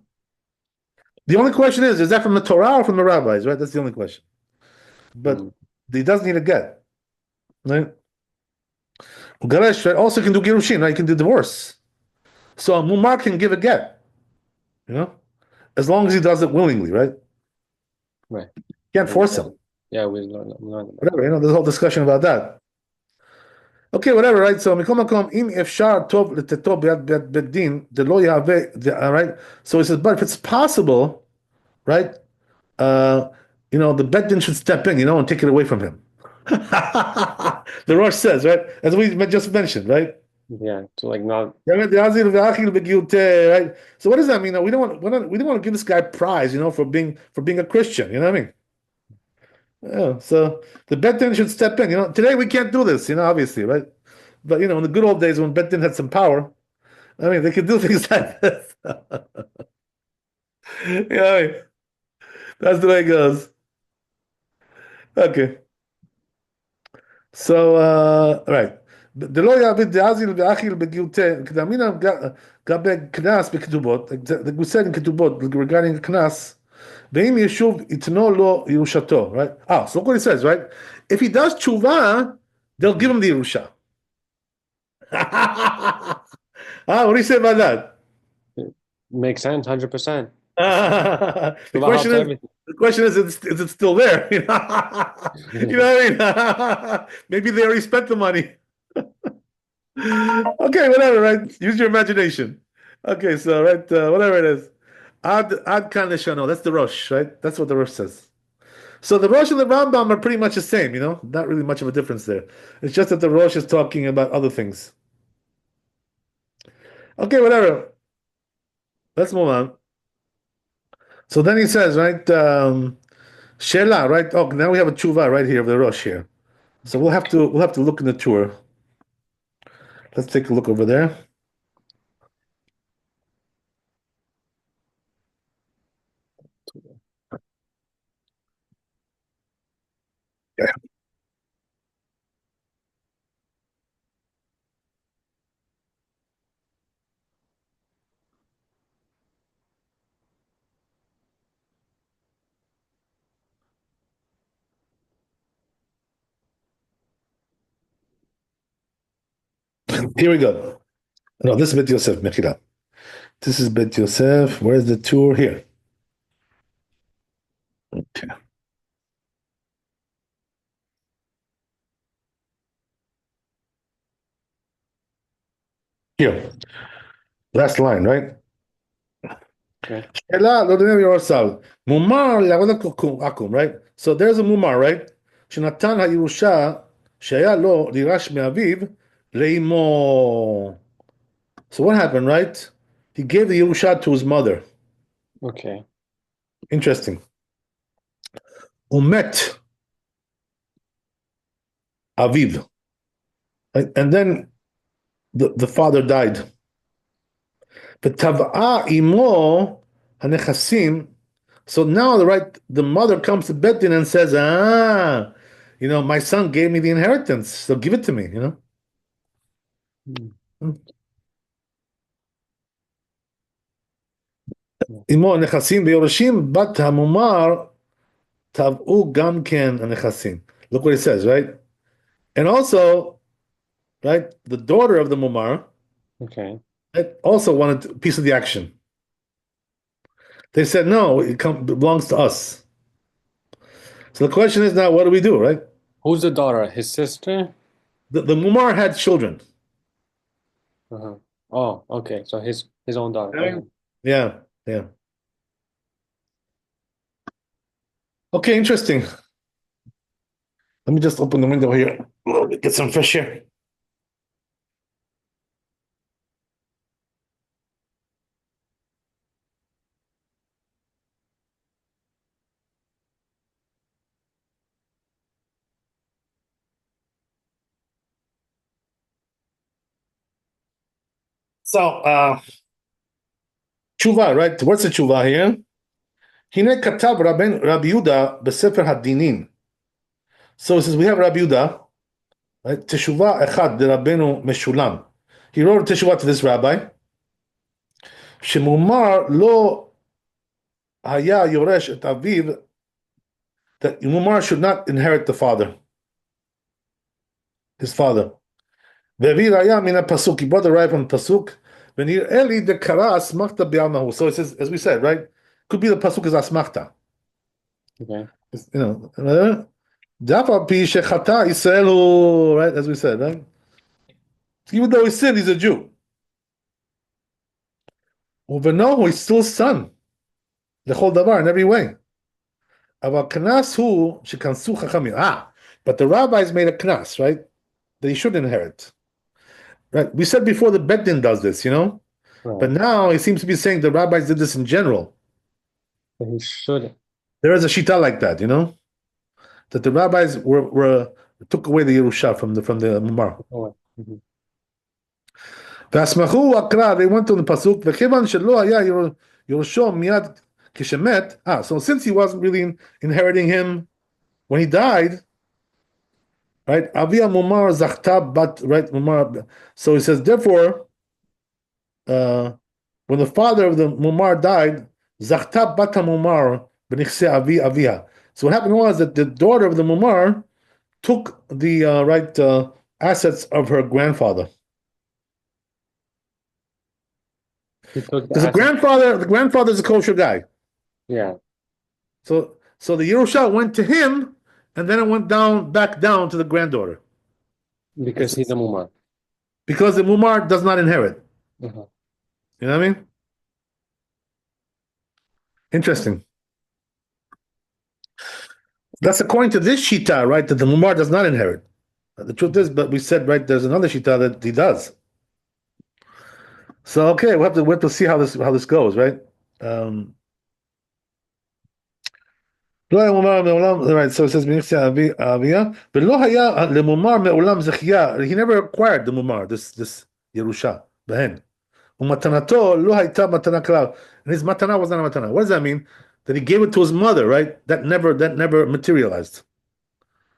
only question is that from the Torah or from the rabbis, right? That's the only question. But he does need a get. Right? Garesh, right, also can do Girushin, right? He can do divorce. So a Mumar can give a get. As long as he does it willingly, right? Right. Can't force him. Yeah, we learned whatever, there's a whole discussion about that. Okay, whatever, right? So mikom makom im efshar tov leteto biad bedin de lo yahveh, right? So he says, but if it's possible, right? The bedin should step in, and take it away from him. The Rosh says, right? As we just mentioned, right? Yeah, to like not. Right. So what does that mean? We don't want to give this guy a prize, for being a Christian. You know what I mean? Yeah. So the Bet-Din should step in. Today we can't do this. Obviously, right? But in the good old days when Bet-Din had some power, I mean, they could do things like this. I mean, that's the way it goes. Okay. So right. דלא יעבד דאזיל ואכיל בגיוטה, כדאמינא גבי קנס בכתובות, the Gusel in כתובות regarding קנס, ואם ישוב יתנו לו ירושתו, right? So look what he says, right? If he does tshuva, they'll give him the Yerusha. What do you say about that? Makes sense, 100%. The question is it still there? You know what I mean? Maybe they already spent the money. Okay, whatever, right? Use your imagination. Okay, so right, whatever it is. Ad kan leshano. That's the Rosh, right? That's what the Rosh says. So the Rosh and the Rambam are pretty much the same, Not really much of a difference there. It's just that the Rosh is talking about other things. Okay, whatever. Let's move on. So then he says, right, Shela, right? Oh, now we have a tshuva right here of the Rosh here. So we'll have to look in the tour. Let's take a look over there. Yeah. Here we go. No, this is Bet Yosef, Mechila. This is Bet Yosef. Where's the tour? Here. Okay. Here. Last line, right? Okay. Shela lo דומה ויורסל. מומר לעבוד עקום, right? So there's a mumar, right? שנתן הירושה שהיה לו לירש מאביו לאמו. So what happened, right? He gave the Yerusha to his mother. Okay. Interesting. Umet Aviv. Right? And then the father died. ותבעה imo הנכסים. So now the mother comes to Beit Din and says, my son gave me the inheritance, so give it to me. Mm. אמו הנכסים ויורשים בת המומר תבעו גם כן הנכסים. Look what it says, right? And also, right, the daughter of the mumar, Okay. right, also wanted a piece of the action. They said, no, belongs to us. So the question is now, what do we do, right? Who's the daughter? His sister? The mumar had children. Uh-huh. Oh, okay. So his own daughter. Okay. Yeah, yeah. Okay, interesting. Let me just open the window here. Get some fresh air. So, tshuva, right? What's the tshuva here? הנה כתב רבי יהודה בספר הדינין. So it says we have Rabbi Yehuda, right? Teshuvah echad de Rabbeinu Meshulam. He wrote a teshuvah to this rabbi. שמומר לא היה יורש את אביו, that Mumar should not inherit the father, his father. והביא ראיה מן הפסוק, he brought the right from the pasuk, ונראה לי דקרא אסמכתא בעלמא. So it says, as we said, right? Could be the pasuk is asmachta. Okay. דאף על פי שחטא ישראל הוא, right? As we said, right? Even though he sinned, he's a Jew. ובנו he's still son. לכל דבר, in every way. אבל כנס הוא שכנסו חכמים. But the rabbis made a knas, right? That he should inherit. Right? We said before the Bet Din does this, Right. But now he seems to be saying the rabbis did this in general. But he should. There is a shita like that, that the rabbis were took away the Yerusha from the Mumar. Oh, mm-hmm. והסמכו הקרא, they went to the pasuk, וכיוון שלא היה יורשו מיד כשמת, so since he wasn't really inheriting him when he died, right? Avi Mumar zachta bat, right? Mumar. So he says, therefore, when the father of the Mumar died, zachta bat Mumar b'nichse avi avia. So what happened was that the daughter of the Mumar took the assets of her grandfather. Because the grandfather is a kosher guy. Yeah. So the Yerusha went to him, and then it went back down to the granddaughter. Because he's a mumar. Because the Mumar does not inherit. Uh-huh. You know what I mean? Interesting. That's according to this Shita, right? That the Mumar does not inherit. The truth is, but we said, right, there's another Shita that he does. So okay, we'll have to see how this goes, right? Um, לא היה מומר מעולם, right, so it says, בנכסי אביה, ולא היה למומר מעולם זכייה, he never acquired the מומר, this ירושה, בהן. ומתנתו לא הייתה מתנה כלל. And his matana was not a matana. What does that mean? That he gave it to his mother, right? That never materialized.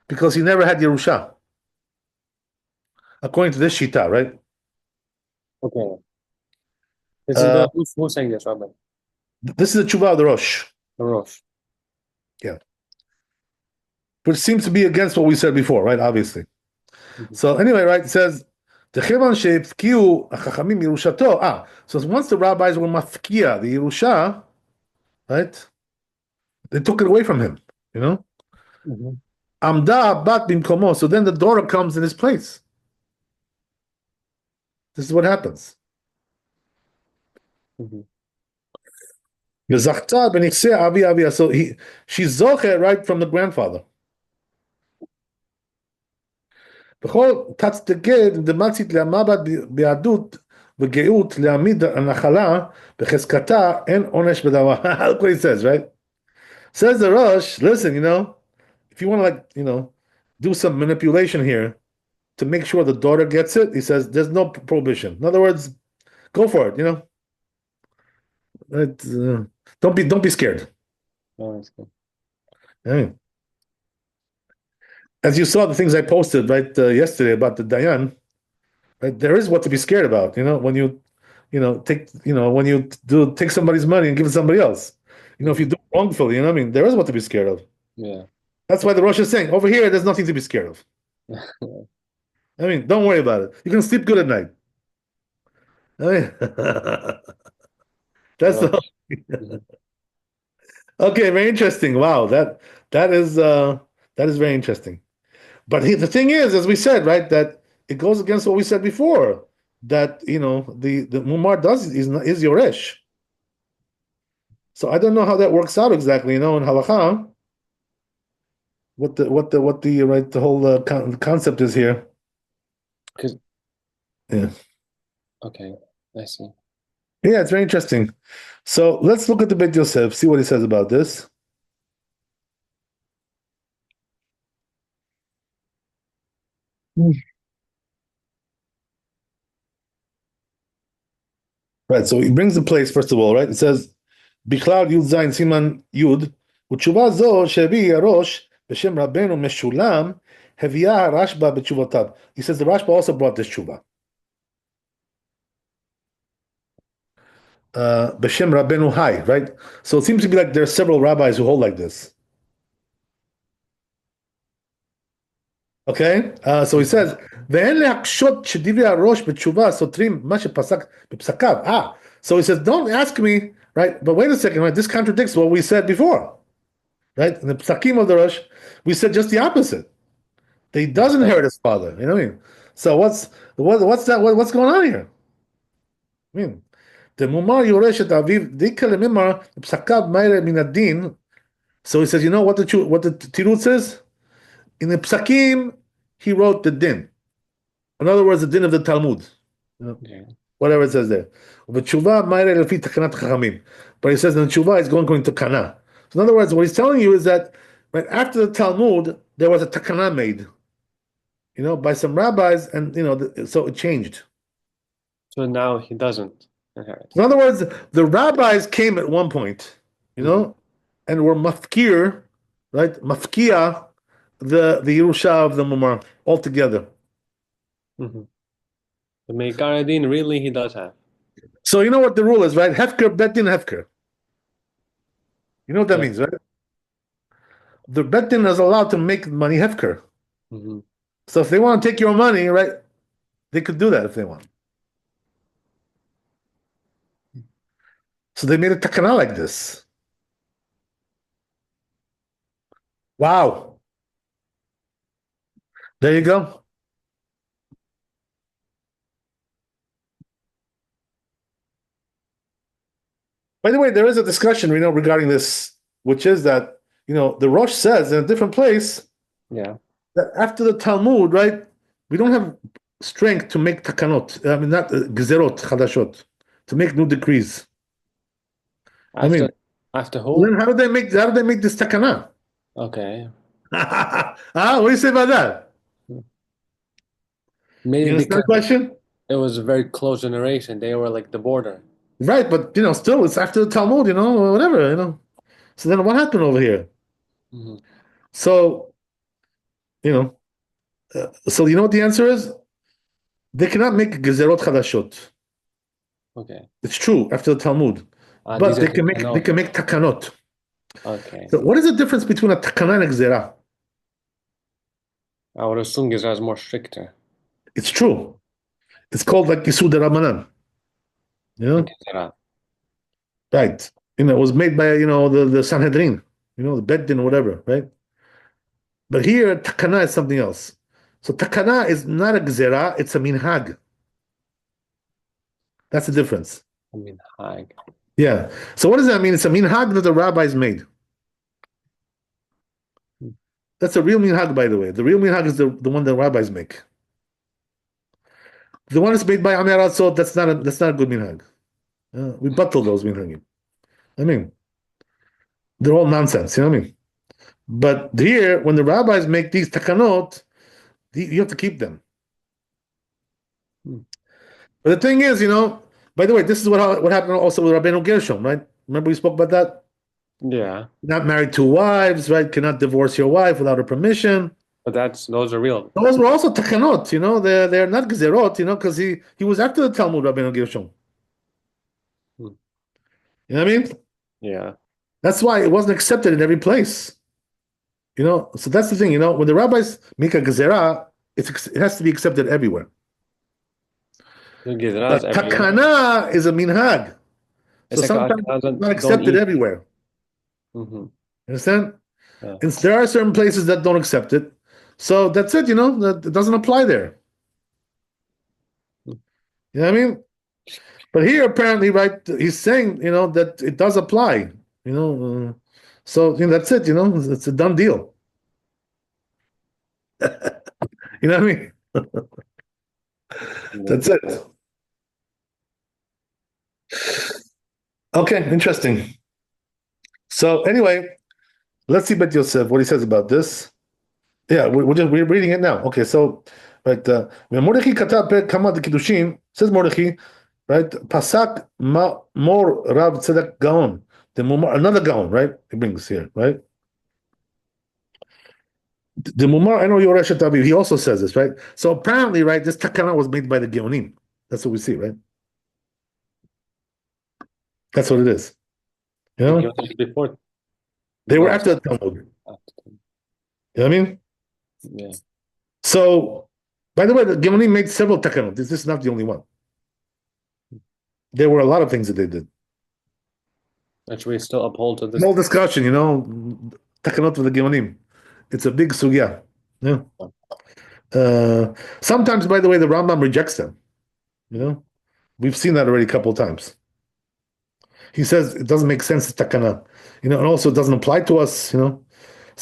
Because he never had Yerusha. According to this Shita, right? Okay. This is Uh, who's saying this, Rabbi? this is the tshuva of the Rosh. The Rosh. Yeah. Which seems to be against what we said before, right? Obviously. Mhm. So anyway, right, it says, "Techevan she'ifkiu hachachamim yerushato." So once the rabbis were mafkia, the Yerusha, right? They took it away from him, you know? Mhm. Amda bat bimkomo. So then the daughter comes in his place. This is what happens. Mhm. Yazachta benichseh avi avia. So she's zocher right from the grandfather. בכל תצטגד דמצית להמבט ביהדות וגאות להעמיד הנחלה בחזקתה אין עונש בדבר. Look what he says, right? Says the Rosh, listen, if you want to do some manipulation here to make sure the daughter gets it, he says there's no prohibition. In other words, go for it, don't be scared. Oh, that's good. I mean, as you saw the things I posted right yesterday about the Dayan, right, there is what to be scared about, when you when you do take somebody's money and give it to somebody else. If you do it wrongfully, what I mean, there is what to be scared of. Yeah. That's why the Rosh is saying over here, there's nothing to be scared of. I mean, don't worry about it. You can sleep good at night. I mean, that's the Rosh. Mhm. okay. Very interesting. Wow, that is very interesting. But the thing is, as we said, right, that it goes against what we said before. That the Mumar is Yoresh. So I don't know how that works out exactly. In halakha, what the right the whole concept is here. 'Cause- Yeah, Okay, I see. yeah, it's very interesting. So let's look at the Beit Yosef, see what he says about this. Right, so he brings the place first of all, right? It says, "Bichlal Yud Zayin Siman Yud u'tshuva zo shevi Yarosh b'shem Rabbeinu Meshulam heviyah Rashba b'tshuvotav." He says the Rashba also brought this tshuva. B'shem Rabbeinu Hai, right? So it seems to be like there are several rabbis who hold like this. Okay, so he says, "Ve'en le'akshot shedivri harosh b'tshuva sotrim ma shepasak b'psakav." So he says, "Don't ask me, right? But wait a second, right? This contradicts what we said before, right? In the psakim of the Rosh, we said just the opposite. That he doesn't inherit his father. You know what I mean? So what's that? What's going on here? I mean, the mumar yoresh et aviv dika lemimar psakav meire min adin. So he says, you know what the tirut says? In the psakim, he wrote the din. In other words, the din of the Talmud. Yeah. Whatever it says there. But he says in the tshuva, he's going to kana. So in other words, what he's telling you is that right after the Talmud, there was a takana made, by some rabbis, and so it changed. So now he doesn't inherit. In other words, the rabbis came at one point, and were mafkir, right? Mafkia, the Yerusha of the Mumar altogether. Mm-hmm. The Meikar Adin, really, he does have. So you know what the rule is, right? Hefker, betin, hefker. You know what that Yeah. means, right? The betin is allowed to make money hefker. Mm-hmm. So if they want to take your money, right, they could do that if they want. So they made a takana like this. Wow. There you go. By the way, there is a discussion, regarding this, which is that, the Rosh says in a different place Yeah. that after the Talmud, right, we don't have strength to make takanot. I mean, not gezerot chadashot, to make new decrees. I After mean, after then who? how do they make this takana? Okay. What do you say about that? You Maybe understand because the question? it was a very close generation. They were like the border. Right, but still, it's after the Talmud, or whatever, So then, what happened over here? Hmm. So, you know, so you know what the answer is? They cannot make gezerot chadashot. Okay. It's true after the Talmud, These but are they can make they takanot. can make takanot. Okay. So, what is the difference between a takana and a gezerah? I would assume Gizra is more stricter It's true. It's called like Yisud Ramanan. You than know, Gizra. right? It was made by the Sanhedrin. The Beddin or whatever, right? But here, takana is something else. So takana is not a gezerah; it's a minhag. That's the difference. I mean, Hag. Yeah. So what does that mean? It's a minhag that the rabbis made. That's a real minhag, by the way. The real minhag is the one the rabbis make. The one that's made by Amir Atzot, that's not a good minhag. We battle those minhagim. I mean, they're all nonsense. You know what I mean? But here, when the rabbis make these takanot, you have to keep them. Hmm. But the thing is, by the way, this is what happened also with Rabbeinu Gershom, right? Remember we spoke about that? Yeah, Not married to wives, right? Cannot divorce your wife without her permission. but those are real. Those were also takanot, they're not gezerot, because he was after the Talmud, Rabbeinu Gershom. Hmm. You know what I mean? Yeah. That's why it wasn't accepted in every place. So that's the thing, when the rabbis make a gezerah, it has to be accepted everywhere. The Gizra is But everywhere. takana is a minhag. So It's like sometimes it's not don't accepted eat. everywhere. Hmm. You understand? Yeah. And there are certain places that don't accept it. So that's it, that it doesn't apply there. Hmm. You know what I mean? But here, apparently, right, he's saying, that it does apply, so, that's it, it's a done deal. You know what I mean? Yeah. That's it. Okay, interesting. So anyway, let's see Bet Yosef, what he says about this. Yeah, we're reading it now. Okay, so right, when Mordechai katab per kama de kiddushin, says Mordechai, right? Pasak more Rav Tzedek Gaon, another Gaon, right? He brings here, right? The Mumar Eno Yoresh Tabi, he also says this, right? So apparently, right, this takana was made by the Geonim. That's what we see, right? That's what it is. You The know, Gizra is before. they were Oh, after the Talmud. after. You know what I mean? Yeah. So, by the way, the Geonim made several takanot. This is not the only one. There were a lot of things that they did. Actually, we still uphold to this. No discussion, takanot with the Geonim. It's a big sugya. Yeah. Sometimes, by the way, the Rambam rejects them. We've seen that already a couple of times. He says it doesn't make sense to takana, and also it doesn't apply to us. So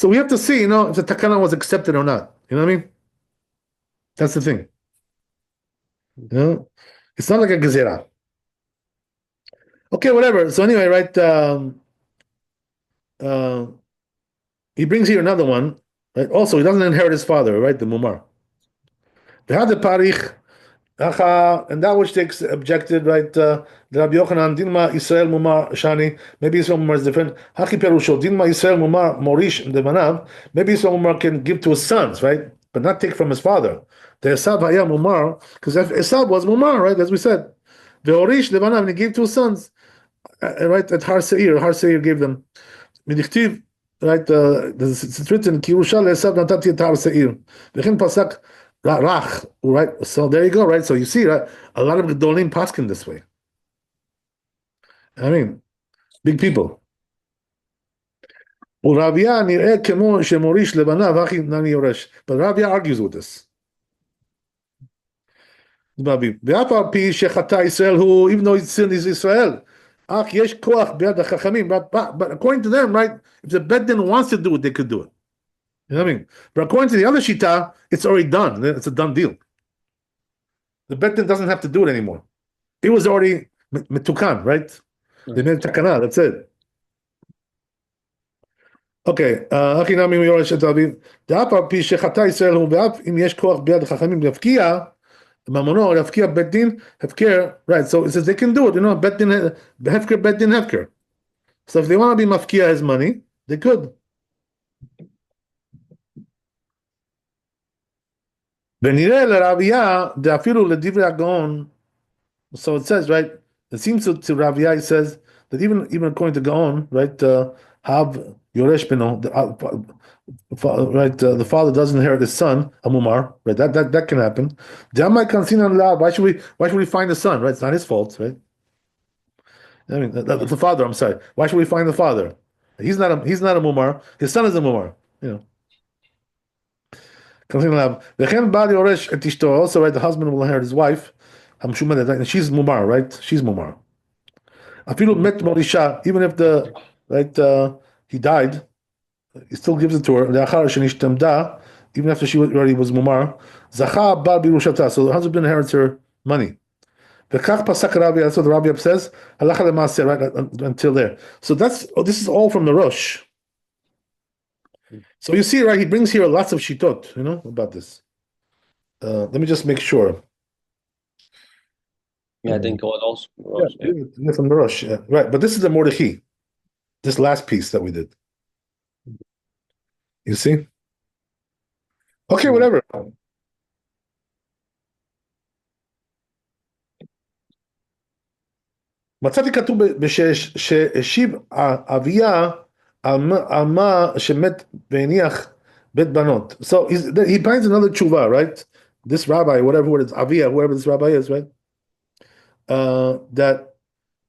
we have to see, if the takana was accepted or not. You know what I mean? That's the thing. It's not like a gezerah. Okay, whatever. So anyway, right? Uh, he brings here another one. Right? Also, he doesn't inherit his father, right? The mumar. The had the parich, and that which takes objected, right? The Rabbi Yochanan, Dinma Israel Mumar Shani, maybe Israel Mumar is different. Haki Perusho, Dinma Israel Mumar Morish the Manav, maybe Israel Mumar can give to his sons, right? But not take from his father. The Esav Haya Mumar, because Esav was Mumar, right? As we said. The Orish the Manav, and he gave to his sons, right? At Har Seir gave them. Midichtiv, right? It's written, Kirusha Esav Natati at Har Seir. V'chin Pasak, Rach, right? So there you go, right? So you see, right? A lot of Gedolim paskin this way. I mean, big people. But Rabbi argues with this. Even though his sin is Israel, יש כוח ביד החכמים. But according to them, right, if the Beit Din wants to do it, they could do it. You know what I mean? But according to the other Shita, it's already done. It's a done deal. The Beit Din doesn't have to do it anymore. It was already metukan, right? They made takana, that's it. Okay, אחי נמי מיורש את אביו, דאף על פי שחטא ישראל הוא ואף אם יש כוח ביד החכמים להפקיע ממונו, להפקיע בית דין, הפקר, right, so it says they can do it, you know, בית דין, הפקר, בית דין, הפקר. So if they want to be מפקיע his money, they could. ונראה לרבייה, דאפילו לדברי הגאון, so it says, right, it seems to Rabbi, he says that even according to Gaon, right, have Yoresh Beno, right, the father doesn't inherit his son, Amumar, right? That can happen. Why should we find the son, right? It's not his fault, right? I mean, the father. I'm sorry. Why should we find the father? He's not a Mumar. His son is a Mumar. You know. Also, right, the husband will inherit his wife. And she's Mumar, right? She's Mumar. Even if the right he died, he still gives it to her. Even after she already was Mumar. So the husband inherits her money. That's what the Rabbi says. Right until there. So this is all from the Rosh. So you see, right? He brings here lots of shitot, you know, about this. Let me just make sure. Yeah, I think it was also Rosh. Yeah, from the Rosh, yeah. Right. But this is the Mordechai. This last piece that we did. You see? Okay, whatever. מצאתי כתוב שהשיב אביה על מה שמת והניח בית בנות. So he finds another tshuva, right? This rabbi, whatever it is, Avia, whoever this rabbi is, right? That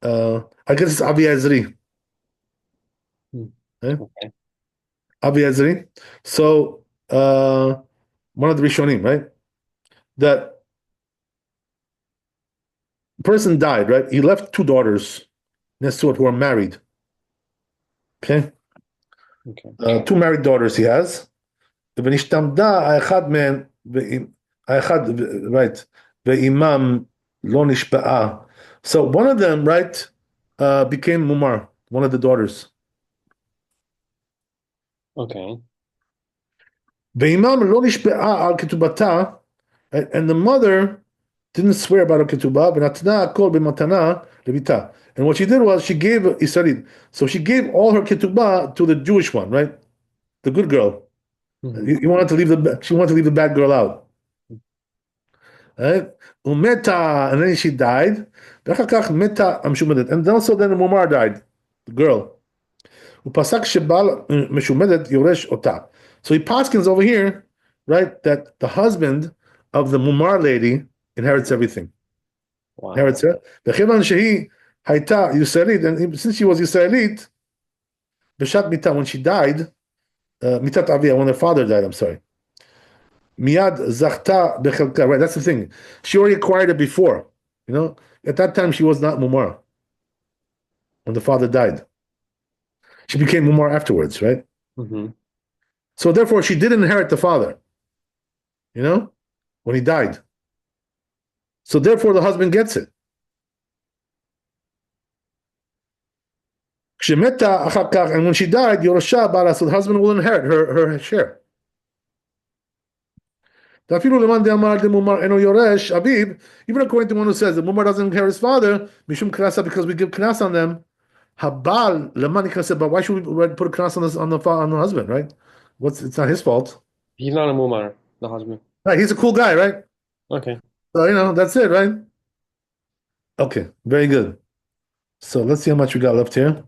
I guess it's Avi Ezri. Okay. Avi Ezri. So one of the Rishonim, right? That person died, right? He left two daughters next to it who are married. Okay. Two married daughters he has. Right. So one of them, right, became Mumar, one of the daughters. Okay. And the mother didn't swear about a ketubah, and what she did was she gave Israeli. So she gave all her ketubah to the Jewish one, right? The good girl. Mm-hmm. She wanted to leave the bad girl out. Right? Umeta, and then she died. And also then the Mumar died, the girl. So he paskins over here, right, that the husband of the Mumar lady inherits everything. Wow. Inherits her. And since she was Yisraelit, when she died, mitat avia, when her father died, I'm sorry. Miyad zachta bechelka, right? That's the thing. She already acquired it before. You know, at that time she was not Mumar. When the father died, she became Mumar afterwards, right? Mm-hmm. So therefore, she did inherit the father. You know, when he died. So therefore, the husband gets it. And when she died, Yorosha Bara, so the husband will inherit her share. Even according to one who says that Mumar doesn't inherit his father, Mishum Knasa, because we give Knas on them. Habal Lemani Knasa, but why should we put a Knas on the husband, right? It's not his fault. He's not a Mumar, the husband. Right, he's a cool guy, right? Okay. So that's it, right? Okay, very good. So let's see how much we got left here.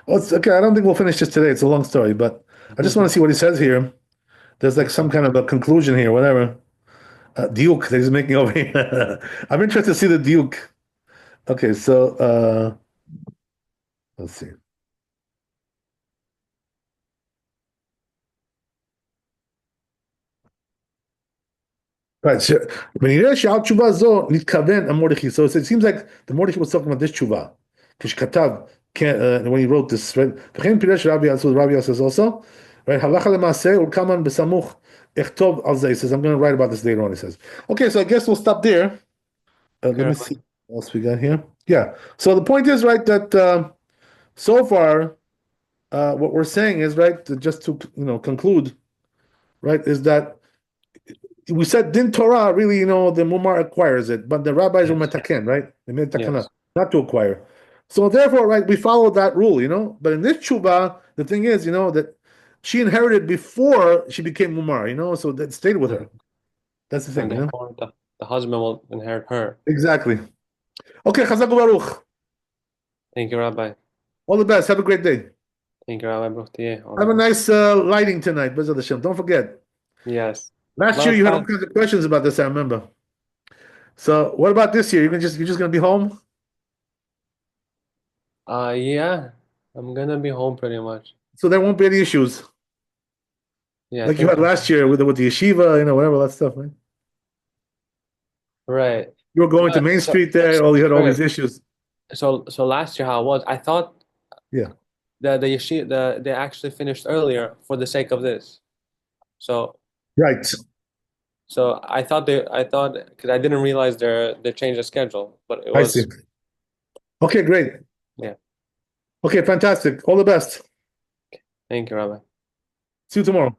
Well, okay, I don't think we'll finish this today. It's a long story, but I just want to see what he says here. There's like some kind of a conclusion here, whatever. Diuk that he's making over here. I'm interested to see the Diuk. Okay, so let's see. Right, so when he so it seems like the Mordechai was talking about this tshuva. כשכתב, when he wrote this, right? וכן פירש Rabbi says also, right? הלכה למעשה ולקמן בסמוך אכתוב על זה. He says, I'm going to write about this later on, he says. Okay, so I guess we'll stop there. Let me see what else we got here. Yeah. So the point is, right, that so far, what we're saying is, right, just to conclude, right, is that we said din Torah really, the mumar acquires it, but the rabbis were metaken, right? They made takana, not to acquire. So therefore, right, we follow that rule, But in this tshuva, the thing is, that she inherited before she became mumar, so that stayed with her. That's the thing, The husband will inherit her. Exactly. Okay, Chazak Baruch. Thank you, Rabbi. All the best. Have a great day. Thank you, Rabbi. Have a nice lighting tonight, Bezat Hashem. Don't forget. Yes. Last year you had all kinds of questions about this, I remember. So what about this year? You're just gonna be home? Yeah. I'm gonna be home pretty much. So there won't be any issues. Yeah. Like you had last year with the yeshiva, whatever that stuff, right? Right. You were going to Main Street there, you had all these issues. So last year how it was, I thought the yeshiva they actually finished earlier for the sake of this. So right. So I thought because I didn't realize they changed the schedule, but it was. I see. Okay, great. Yeah. Okay, fantastic. All the best. Thank you, Rabbi. See you tomorrow.